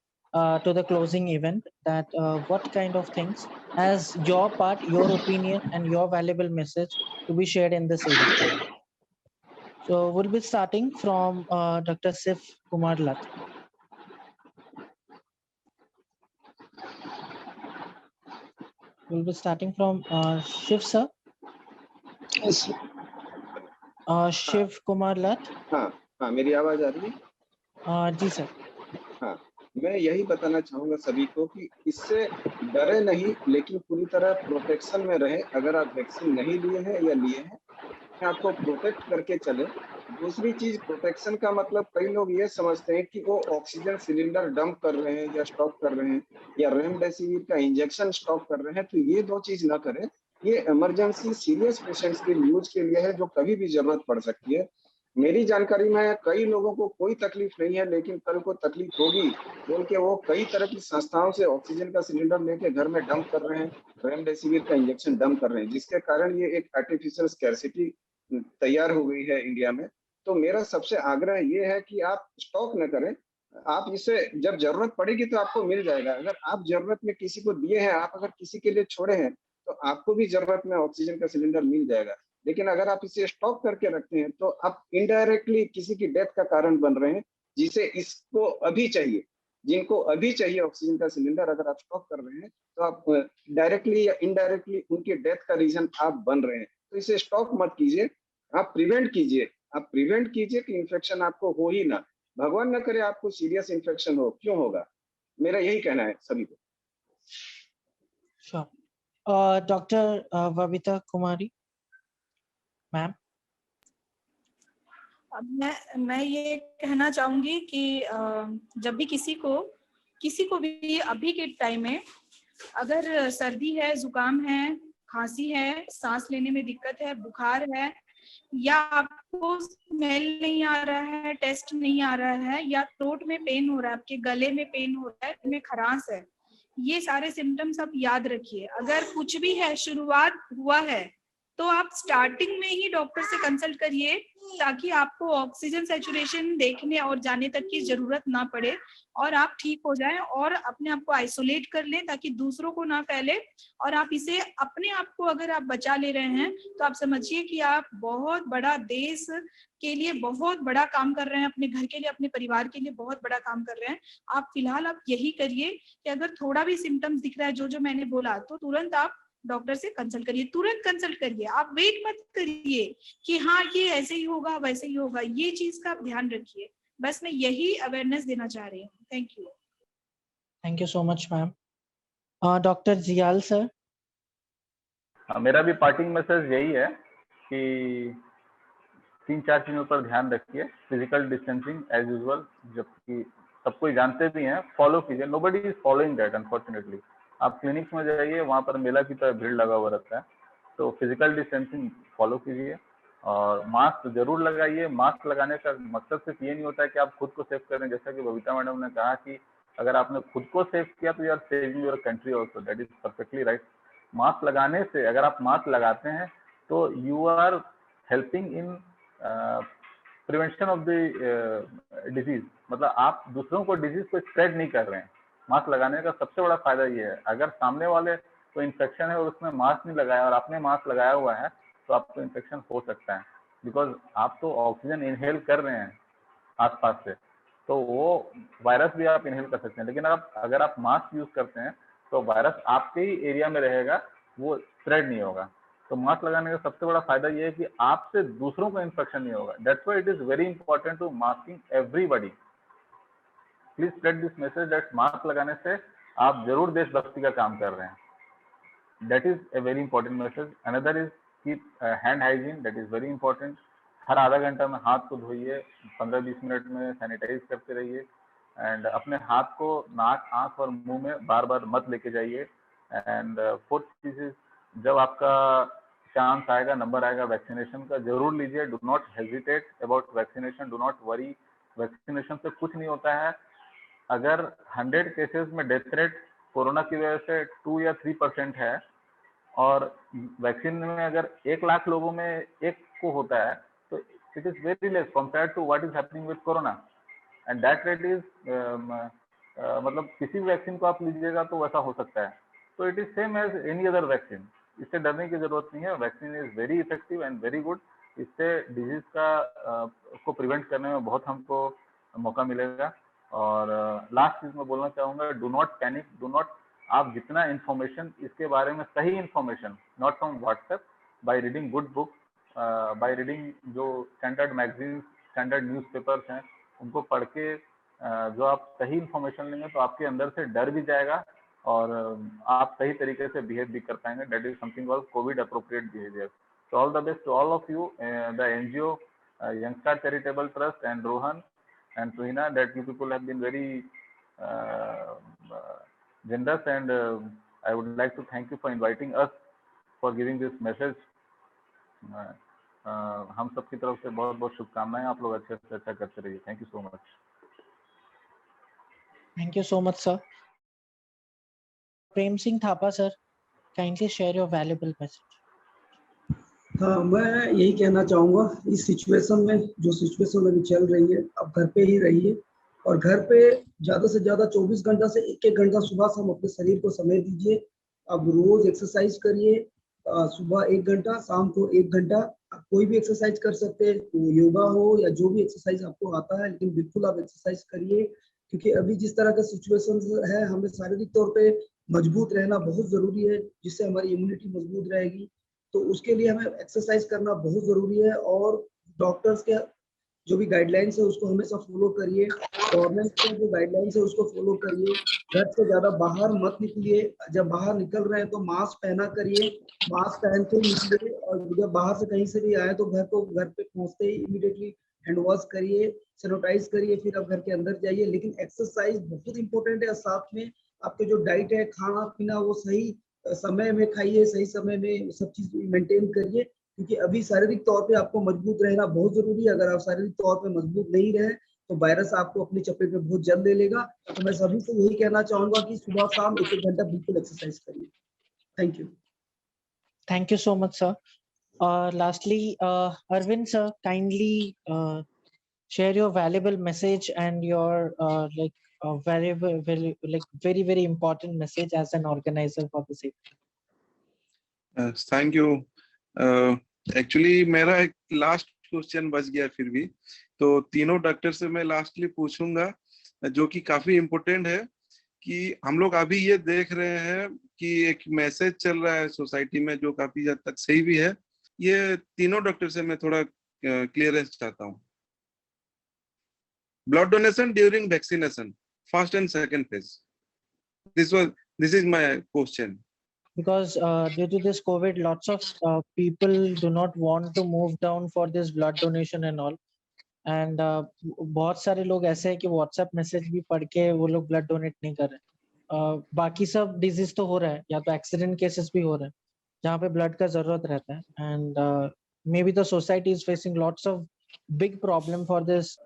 to the closing event, that what kind of things as your part, your opinion and your valuable message to be shared in this event. So we'll be starting from Dr. Sif Kumar Lat. We'll be starting from Shiv sir. Yes. Shiv Kumar Lat. हाँ, मेरी आवाज आ रही है? जी sir. हाँ, मैं यही बताना चाहूंगा सभी को कि इससे डरे नहीं, लेकिन पूरी तरह प्रोटेक्शन में रहे। अगर आप वैक्सीन नहीं लिए हैं या लिए हैं, आपको प्रोटेक्ट करके चले। दूसरी चीज, प्रोटेक्शन का मतलब कई लोग ये समझते हैं कि वो ऑक्सीजन सिलेंडर डंप कर रहे हैं या स्टॉक कर रहे हैं या रेमडेसिविर का इंजेक्शन स्टॉक कर रहे हैं, तो ये दो चीज ना करें। ये इमरजेंसी सीरियस पेशेंट्स के यूज के लिए है, जो कभी भी जरूरत पड़ सकती है। मेरी जानकारी में कई लोगों को कोई तकलीफ नहीं है, लेकिन कल को तकलीफ होगी बोल के वो कई तरह की संस्थाओं से ऑक्सीजन का सिलेंडर लेके घर में डंप कर रहे हैं, रेमडेसिविर का इंजेक्शन डंप कर रहे हैं, जिसके कारण ये एक आर्टिफिशियल स्कैर्सिटी तैयार हो गई है इंडिया में। तो मेरा सबसे आग्रह ये है कि आप स्टॉक न करें। आप इसे जब जरूरत पड़ेगी तो आपको मिल जाएगा। अगर आप जरूरत में किसी को दिए हैं, आप अगर किसी के लिए छोड़े हैं, तो आपको भी जरूरत में ऑक्सीजन का सिलेंडर मिल जाएगा। लेकिन अगर आप इसे स्टॉक करके रखते हैं, तो आप इनडायरेक्टली किसी की डेथ का कारण बन रहे हैं, जिसे इसको अभी चाहिए, जिनको अभी चाहिए ऑक्सीजन का सिलेंडर, अगर आप स्टॉक कर रहे हैं तो आप डायरेक्टली या इनडायरेक्टली उनकी डेथ का रीजन आप बन रहे हैं। तो इसे स्टॉक मत कीजिए, आप प्रिवेंट कीजिए। आप प्रिवेंट कीजिए कि इन्फेक्शन आपको हो ही ना। भगवान न करे आपको सीरियस इन्फेक्शन हो, क्यों होगा? मेरा यही कहना है सभी को। Sure. Dr. Babita Kumari, ma'am. अब मैं ये कहना चाहूंगी कि जब भी किसी को भी अभी के टाइम में अगर सर्दी है, जुकाम है, खांसी है, सांस लेने में दिक्कत है, बुखार है, या आपको स्मेल नहीं आ रहा है, टेस्ट नहीं आ रहा है, या थ्रोट में पेन हो रहा है, आपके गले में पेन हो रहा है, में खरांश है, ये सारे सिम्टम्स आप याद रखिए। अगर कुछ भी है, शुरुआत हुआ है, तो आप स्टार्टिंग में ही डॉक्टर से कंसल्ट करिए, ताकि आपको ऑक्सीजन सैचुरेशन देखने और जाने तक की जरूरत ना पड़े और आप ठीक हो जाएं और अपने आप को आइसोलेट कर लें, ताकि दूसरों को ना फैले। और आप इसे अपने आप को अगर आप बचा ले रहे हैं, तो आप समझिए कि आप बहुत बड़ा, देश के लिए बहुत बड़ा काम कर रहे हैं, अपने घर के लिए, अपने परिवार के लिए बहुत बड़ा काम कर रहे हैं। आप फिलहाल आप यही करिए कि अगर थोड़ा भी सिम्टम्स दिख रहा है, जो मैंने बोला, तो तुरंत आप डॉक्टर से कंसल्ट करिए, तुरंत कंसल्ट करिए। आप वेट मत करिए कि हाँ ये ऐसे ही होगा, वैसे ही होगा। ये चीज का आप ध्यान रखिए। बस मैं यही अवेयरनेस देना चाह रही हूँ। Thank you. Thank you so much ma'am. Doctor Juyal sir. मेरा भी पार्टिंग मैसेज यही है कि 3-4 चीजों पर ध्यान रखिए। फिजिकल डिस्टेंसिंग एज यूजुअल, जबकि सब कोई जानते भी हैं, फॉलो कीजिए। Nobody is following that unfortunately. आप क्लिनिक्स में जाइए, वहाँ पर मेला की तरह भीड़ लगा हुआ रहता है। तो फिजिकल डिस्टेंसिंग फॉलो कीजिए और मास्क जरूर लगाइए। मास्क लगाने का मकसद सिर्फ ये नहीं होता है कि आप खुद को सेव करें। जैसा कि बबीता मैडम ने कहा कि अगर आपने खुद को सेव किया तो you are saving your country also. That is perfectly right. Mask लगाने से, अगर आप मास्क लगाते हैं तो you are helping in prevention of the disease. मतलब आप दूसरों को डिजीज को स्प्रेड नहीं कर रहे हैं। मास्क लगाने का सबसे बड़ा फायदा ये है। अगर सामने वाले को इन्फेक्शन है और उसने मास्क नहीं लगाया और आपने मास्क लगाया हुआ है, तो आपको इन्फेक्शन हो सकता है, बिकॉज आप तो ऑक्सीजन इनहेल कर रहे हैं आसपास से, तो वो वायरस भी आप इनहेल कर सकते हैं। लेकिन अगर आप मास्क यूज करते हैं तो वायरस आपके ही एरिया में रहेगा, वो स्प्रेड नहीं होगा। तो मास्क लगाने का सबसे बड़ा फायदा ये है कि आपसे दूसरों को इन्फेक्शन नहीं होगा। That's why it is very important to masking everybody. Please spread this message that mask लगाने से आप जरूर देशभक्ति का काम कर रहे हैं। That is a very important message. Another is keep hand hygiene, that is very important. हर आधा घंटा में हाथ को धोइए, 15-20 मिनट में सैनिटाइज करते रहिए। एंड अपने हाथ को नाक, आंख और मुंह में बार बार मत लेके जाइए। एंड फोर्थ चीज इज, जब आपका चांस आएगा, नंबर आएगा वैक्सीनेशन का, जरूर लीजिए। Do not hesitate about vaccination, do not worry. Vaccination से कुछ नहीं होता है। अगर 100 केसेस में डेथ रेट कोरोना की वजह से 2 या 3% है, और वैक्सीन में अगर 1 लाख लोगों में एक को होता है, तो it is very less compare to what is happening with corona, and that rate is मतलब किसी भी वैक्सीन को आप लीजिएगा तो वैसा हो सकता है। तो it is same as any other vaccine, इससे डरने की जरूरत नहीं है। Vaccine is very effective and very good. इससे डिजीज का को प्रिवेंट करने में बहुत हमको मौका मिलेगा। और लास्ट चीज मैं बोलना चाहूंगा, do not panic, do not, आप जितना इन्फॉर्मेशन इसके बारे में, सही information, not from WhatsApp, by reading good book, by reading जो स्टैंडर्ड मैगजीन, स्टैंडर्ड न्यूज़पेपर्स हैं, उनको पढ़ के जो आप सही इन्फॉर्मेशन लेंगे तो आपके अंदर से डर भी जाएगा और आप सही तरीके से बिहेव भी कर पाएंगे। That is something called Covid appropriate behaviour. So all the best to all of you, the NGO, Youngstar Charitable Trust, and Rohan and Tuhina, that you people have been very generous, and I would like to thank you for inviting us, for giving this message. हम सबकी तरफ से बहुत बहुत शुभकामनाएं। आप लोग अच्छे से अच्छा करते रहिए। Thank you so much. Thank you so much, sir. Prem Singh Thapa, sir, kindly share your valuable message. हाँ, मैं यही कहना चाहूँगा, इस सिचुएशन में, जो सिचुएशन अभी चल रही है, आप घर पे ही रहिए और घर पे ज़्यादा से ज़्यादा 24 घंटा से 1-1 घंटा सुबह शाम अपने शरीर को समय दीजिए। आप रोज एक्सरसाइज करिए, सुबह 1 घंटा, शाम को 1 घंटा। आप कोई भी एक्सरसाइज कर सकते हैं, तो योगा हो या जो भी एक्सरसाइज आपको आता है, लेकिन बिल्कुल आप एक्सरसाइज करिए, क्योंकि अभी जिस तरह का सिचुएशन है, हमें शारीरिक तौर पे मजबूत रहना बहुत जरूरी है, जिससे हमारी इम्यूनिटी मजबूत रहेगी। तो उसके लिए हमें एक्सरसाइज करना बहुत जरूरी है और डॉक्टर्स के जो भी गाइडलाइंस है उसको हमेशा फॉलो करिए। गवर्नमेंट के जो गाइडलाइंस है उसको फॉलो करिए। घर से ज्यादा बाहर मत निकलिए। जब बाहर निकल रहे हैं तो मास्क पहना करिए, मास्क पहन के निकलिए। और जब बाहर से कहीं से भी आए तो घर पे पहुंचते ही इमीडिएटली हैंड वॉश करिए, सैनिटाइज करिए, फिर आप घर के अंदर जाइए। लेकिन एक्सरसाइज बहुत इंपॉर्टेंट है। साथ में आपके जो डाइट है, खाना पीना, वो सही समय में खाइए, सही समय में सब चीज मेंटेन करिए, क्योंकि अभी शारीरिक तौर पे आपको मजबूत रहना बहुत जरूरी है। अगर आप शारीरिक तौर पे मजबूत नहीं रहे तो वायरस आपको अपनी चपेट में बहुत जल्द ले लेगा। तो मैं सभी से यही कहना चाहूंगा कि सुबह शाम 1-1 घंटा बिल्कुल एक्सरसाइज करिए। Thank you. Thank you so much, sir. Lastly, Arvind sir, kindly share your valuable message and your very very important message as an organizer for this event. Thank you. Actually मेरा एक last question बच गया फिर भी, तो तीनों doctor से मैं लास्टली पूछूंगा, जो कि काफी इम्पोर्टेंट है, कि हम लोग अभी ये देख रहे हैं कि एक मैसेज चल रहा है सोसाइटी में जो काफी हद तक सही भी है। ये तीनों डॉक्टर से मैं थोड़ा क्लियरेंस चाहता हूँ। Blood donation during vaccination, first and second phase, this is my question. Because due to this COVID, lots of people do not want to move down for this blood donation and all. And बहुत सारे लोग ऐसे हैं कि WhatsApp message भी पढ़ के वो लोग ब्लड डोनेट नहीं कर रहे। बाकी सब डिजीज तो हो रहा है, या तो एक्सीडेंट केसेस भी हो रहे हैं जहाँ पे ब्लड का जरूरत रहता है। And may be the society is facing lots of big problem for this.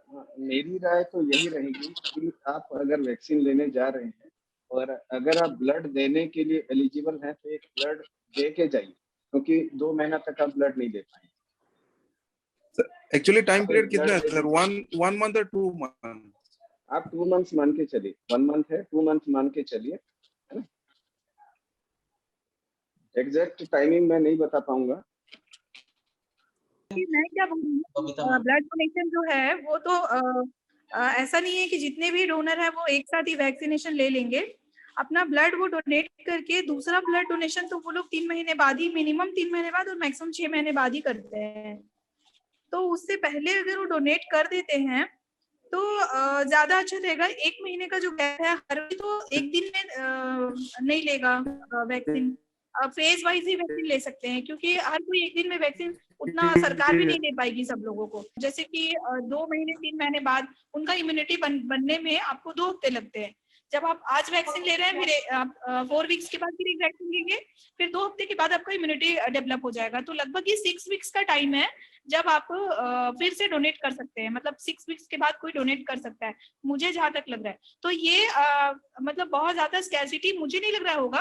मेरी राय तो यही रहेगी कि आप अगर वैक्सीन लेने जा रहे हैं और अगर आप ब्लड देने के लिए एलिजिबल हैं तो एक ब्लड दे के जाइए, क्योंकि 2 महीना तक आप ब्लड नहीं दे पाएंगे। एक्चुअली टाइम पीरियड कितना है सर? 1 मंथ और 2 मंथ? आप 2 मंथ्स मान के चलिए। 1 मंथ है, 2 मंथ मान के चलिए, है ना। एग्जैक्ट टाइमिंग मैं नहीं बता पाऊंगा। मैं क्या बोलूँ, ब्लड डोनेशन जो है वो तो ऐसा नहीं है कि जितने भी डोनर है वो एक साथ ही वैक्सीनेशन ले लेंगे। अपना ब्लड वो डोनेट करके दूसरा ब्लड डोनेशन तो वो लोग 3 महीने बाद ही, मिनिमम 3 महीने बाद और मैक्सिमम 6 महीने बाद ही करते हैं। तो उससे पहले अगर वो डोनेट कर देते हैं तो ज्यादा अच्छा रहेगा। 1 महीने का जो गैप है, हर तो एक दिन में नहीं लेगा वैक्सीन, फेज वाइज ही वैक्सीन ले सकते हैं, क्योंकि हर कोई एक दिन में वैक्सीन उतना सरकार भी नहीं दे पाएगी सब लोगों को। जैसे कि 2 महीने 3 महीने बाद उनका इम्यूनिटी बनने में आपको 2 हफ्ते लगते हैं। जब आप आज वैक्सीन ले रहे हैं, फिर 4 वीक्स के बाद फिर एक वैक्सीन लेंगे, फिर 2 हफ्ते के बाद आपका इम्यूनिटी डेवलप हो जाएगा। तो लगभग ये 6 वीक्स का टाइम है जब आप फिर से डोनेट कर सकते हैं। मतलब 6 वीक्स के बाद कोई डोनेट कर सकता है, मुझे जहां तक लग रहा है। तो ये मतलब बहुत ज्यादा स्कैर्सिटी मुझे नहीं लग रहा होगा।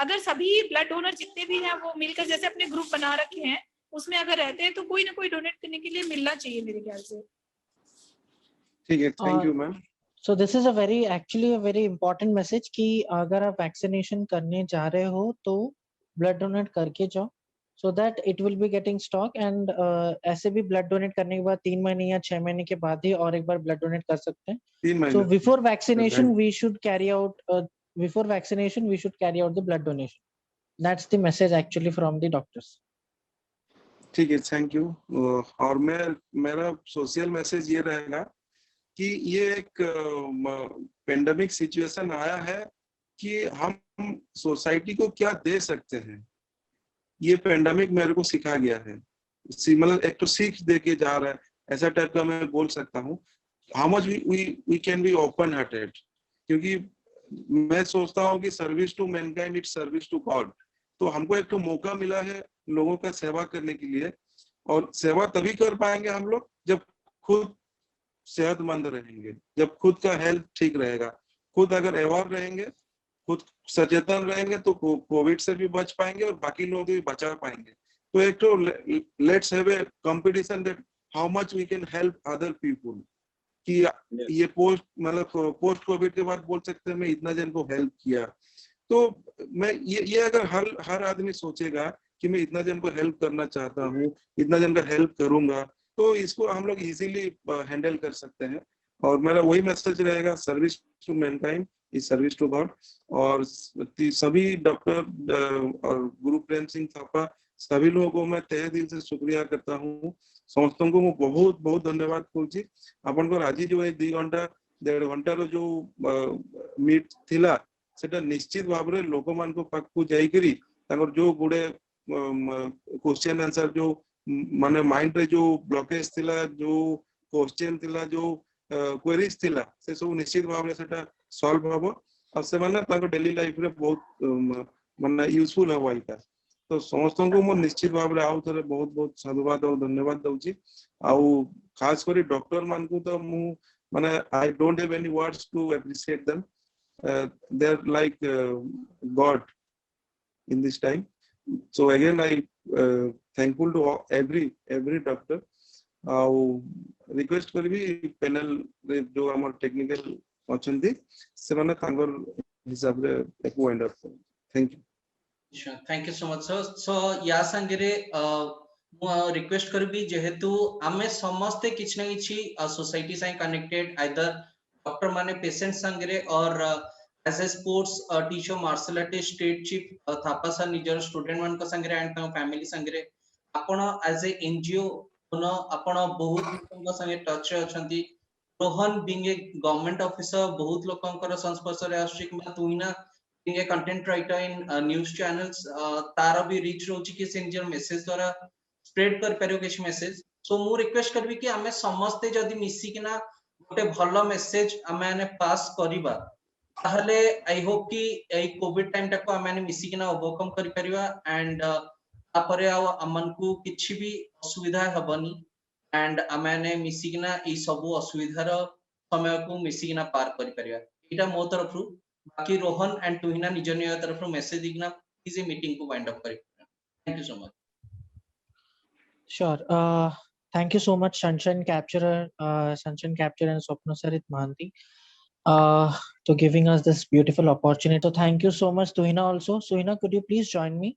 अगर सभी ब्लड डोनर जितने भी हैं वो मिलकर जैसे अपने ग्रुप बना रखे हैं, उसमें अगर रहते हैं तो कोई ना कोई डोनेट करने के लिए मिलना चाहिए मेरे ख्याल से। ठीक है, thank you ma'am. So this is actually a very important message कि अगर आप vaccination करने जा रहे हो तो blood donate करके जाओ, so that it will be getting stock and ऐसे भी blood donate करने के बाद 3 महीने या 6 महीने के बाद ही और एक बार blood donate कर सकते हैं। 3 महीने। So before vaccination we should carry out the blood donation. That's the message actually from the doctors. ठीक है, थैंक यू। और मेरा सोशल मैसेज ये रहेगा कि ये एक पेंडेमिक सिचुएशन आया है कि हम सोसाइटी को क्या दे सकते हैं, ये पेंडेमिक मेरे को सिखा गया है। मतलब एक तो सीख दे के जा रहा है, ऐसा टाइप का मैं बोल सकता हूँ। How much we can be open hearted, क्योंकि मैं सोचता हूँ कि service to mankind it's service to God. तो हमको एक तो मौका मिला है लोगों का सेवा करने के लिए, और सेवा तभी कर पाएंगे हम लोग जब खुद सेहतमंद रहेंगे, जब खुद का हेल्थ ठीक रहेगा। खुद अगर अवेयर रहेंगे, खुद सचेतन रहेंगे तो कोविड से भी बच पाएंगे और बाकी लोगों को भी बचा पाएंगे। तो एक तो let's have a competition that how much we can help other people, कि ये पोस्ट कोविड के बाद बोल सकते हैं मैं इतना जन को हेल्प किया। तो मैं ये अगर हर आदमी सोचेगा कि मैं इतना जन को हेल्प करना चाहता हूँ, इतना जन का हेल्प करूंगा, तो इसको हम लोग इजीली हैंडल कर सकते हैं। और मेरा वही मैसेज रहेगा, service to mankind is service to God. और सभी डॉक्टर और गुरु प्रेम सिंह थापा सभी लोगों को मैं तहे दिल से शुक्रिया करता हूँ। समस्त को मैं बहुत बहुत धन्यवाद करुँची। आपन को आज जो 2 घंटा 1.5 घंटार जो मीट थिला सेटा निश्चित भाव में लोक मान पाखु जाइकरी जो गुड़े क्वेश्चन आंसर जो माने माइंड रे जो ब्लॉकेज थिला, जो क्वेश्चन थिला, जो क्वेरीज थिला, से सब निश्चित भाव में सेटा सॉल्व हबो और से माने ताको डेली लाइफ रे बहुत माने यूजफुल हबो आइका। तो समस्त को मो निश्चित भाव में आउ थरे बहुत बहुत साधुवाद और धन्यवाद दउची। आउ खास करी डॉक्टर मान को तो मु माने I don't have any words to appreciate them. They are like God in this time. So again I thankful to every doctor. Request करी पैनल रे जो हमर टेक्निकल अछंती से माने तांगर हिसाब रे एक wind up. Thank you. Thank you so much sir. So या संगे रिक्वेस्ट करबी जेहेतु आमे समस्त किछ ना किछ सोसाइटी से कनेक्टेड, आइदर डॉक्टर माने पेशेंट संगे और as a sports teacher martial artist state chief Thapa sir निजर स्टूडेंट मान को संगे एंड फैमिली संगे आपण एज ए एनजीओ आपण बहुत लोगों संगे टच रे अछंती। Rohan being a government officer बहुत लोकंकर संस्पर्श रे आछि कि तुइना being a content writer in news channels तार भी रीच रोची कि से निजर मैसेज द्वारा स्प्रेड कर परियो किछ मैसेज। सो मु रिक्वेस्ट करबी कि हमें समस्त जदी मिसी किना गोटे भलो मैसेज हमें पास करिबा ताहले आई होप कि ए कोविड टाइम टाको हमें मिसी किना ओवरकम करि परिबा एंड तापरे अमन को किछि भी असुविधा हबनी एंड आमे मिसी किना ई सब असुविधार समय को मिसी किना पार करि परिबा। एटा मो तरफ रु बाकी रोहन एंड तुहिना निज निज तरफ रु मैसेज दिगना प्लीज ए मीटिंग को वाइंड अप करि। Thank you so much. Sure. Thank you so much, Sunshine Capturer and Swapna Sarit Mahanti, to giving us this beautiful opportunity. So thank you so much, Tuhina also. Tuhina, could you please join me?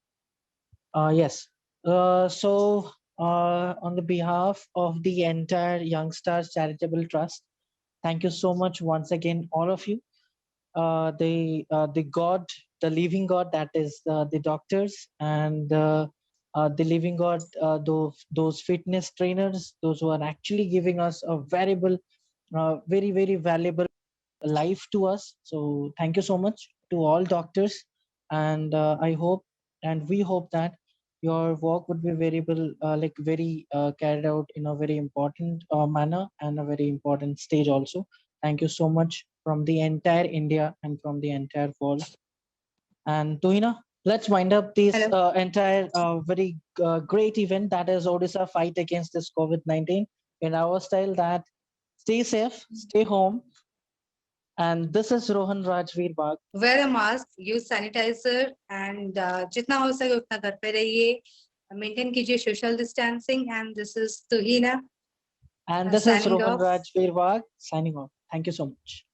Yes. On the behalf of the entire Young Stars Charitable Trust, thank you so much once again, all of you. The God, the living God, that is the doctors, and the living God, those fitness trainers, those who are actually giving us a very very valuable life to us. So thank you so much to all doctors, and I hope and we hope that your work would be very carried out in a very important manner and a very important stage also. Thank you so much from the entire India and from the entire world. And Tuhina, let's wind up this Hello. entire very great event, that is Odisha fight against this COVID-19 in our style, that stay safe, stay home. And this is Rohan Rajveer Bagh. Wear a mask, use sanitizer, and जितना हो सके उतना घर पे रहिए. Maintain कीजिए social distancing. And this is Tuhina. And this is Signing Rohan off. Rajveer Bagh signing off. Thank you so much.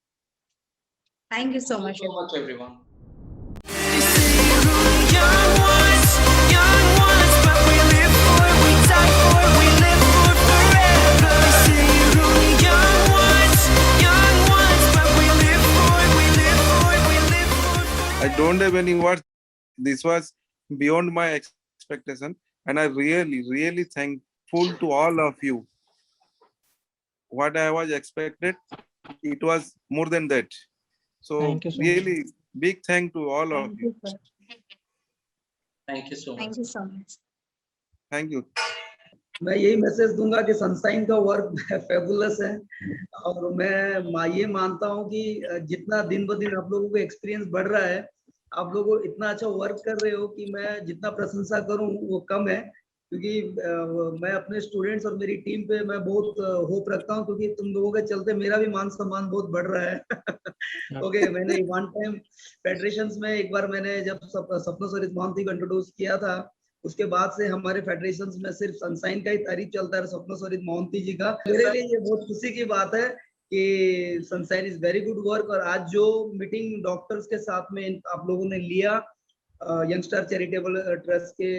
Thank you so Thank much. you so much, everyone. Young ones, but we live for it, we die for it, we live for forever. They say you're only young ones, but we live for it, we live for it, we live for forever. I don't have any words. This was beyond my expectation, and I really thankful to all of you. What I was expected, it was more than that. So Thank you so much. really big thank to all of Thank you. you, sir. Thank you so much. Thank you so much. Thank you. मैं यही message दूंगा कि sunshine का work fabulous है, और मैं ये मानता हूँ कि जितना दिन ब दिन आप लोगों को एक्सपीरियंस बढ़ रहा है, आप लोग इतना अच्छा वर्क कर रहे हो कि मैं जितना प्रशंसा करूं वो कम है, क्योंकि मैं अपने स्टूडेंट्स और मेरी टीम पे मैं बहुत होप रखता हूं, क्योंकि तुम लोगों के चलते मेरा भी मान सम्मान बहुत बढ़ रहा है। ओके, मैंने वन टाइम फेडरेशंस में एक बार मैंने जब सपना सरित मोहंती को इंट्रोड्यूस किया था, उसके बाद से हमारे फेडरेशंस में सिर्फ सनशाइन का ही तारीफ चलता है, सपना सरित मोहंती जी का। मेरे लिए ये बहुत खुशी की बात है कि sunshine is very good work. और आज जो मीटिंग डॉक्टर्स के साथ में आप लोगों ने लिया यंगस्टर चैरिटेबल ट्रस्ट के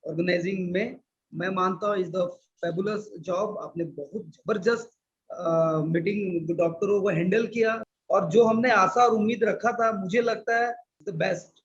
ऑर्गेनाइजिंग में, मैं मानता हूँ इज द फेबुलस जॉब। आपने बहुत जबरदस्त मीटिंग डॉक्टरों को हैंडल किया, और जो हमने आशा और उम्मीद रखा था, मुझे लगता है द बेस्ट।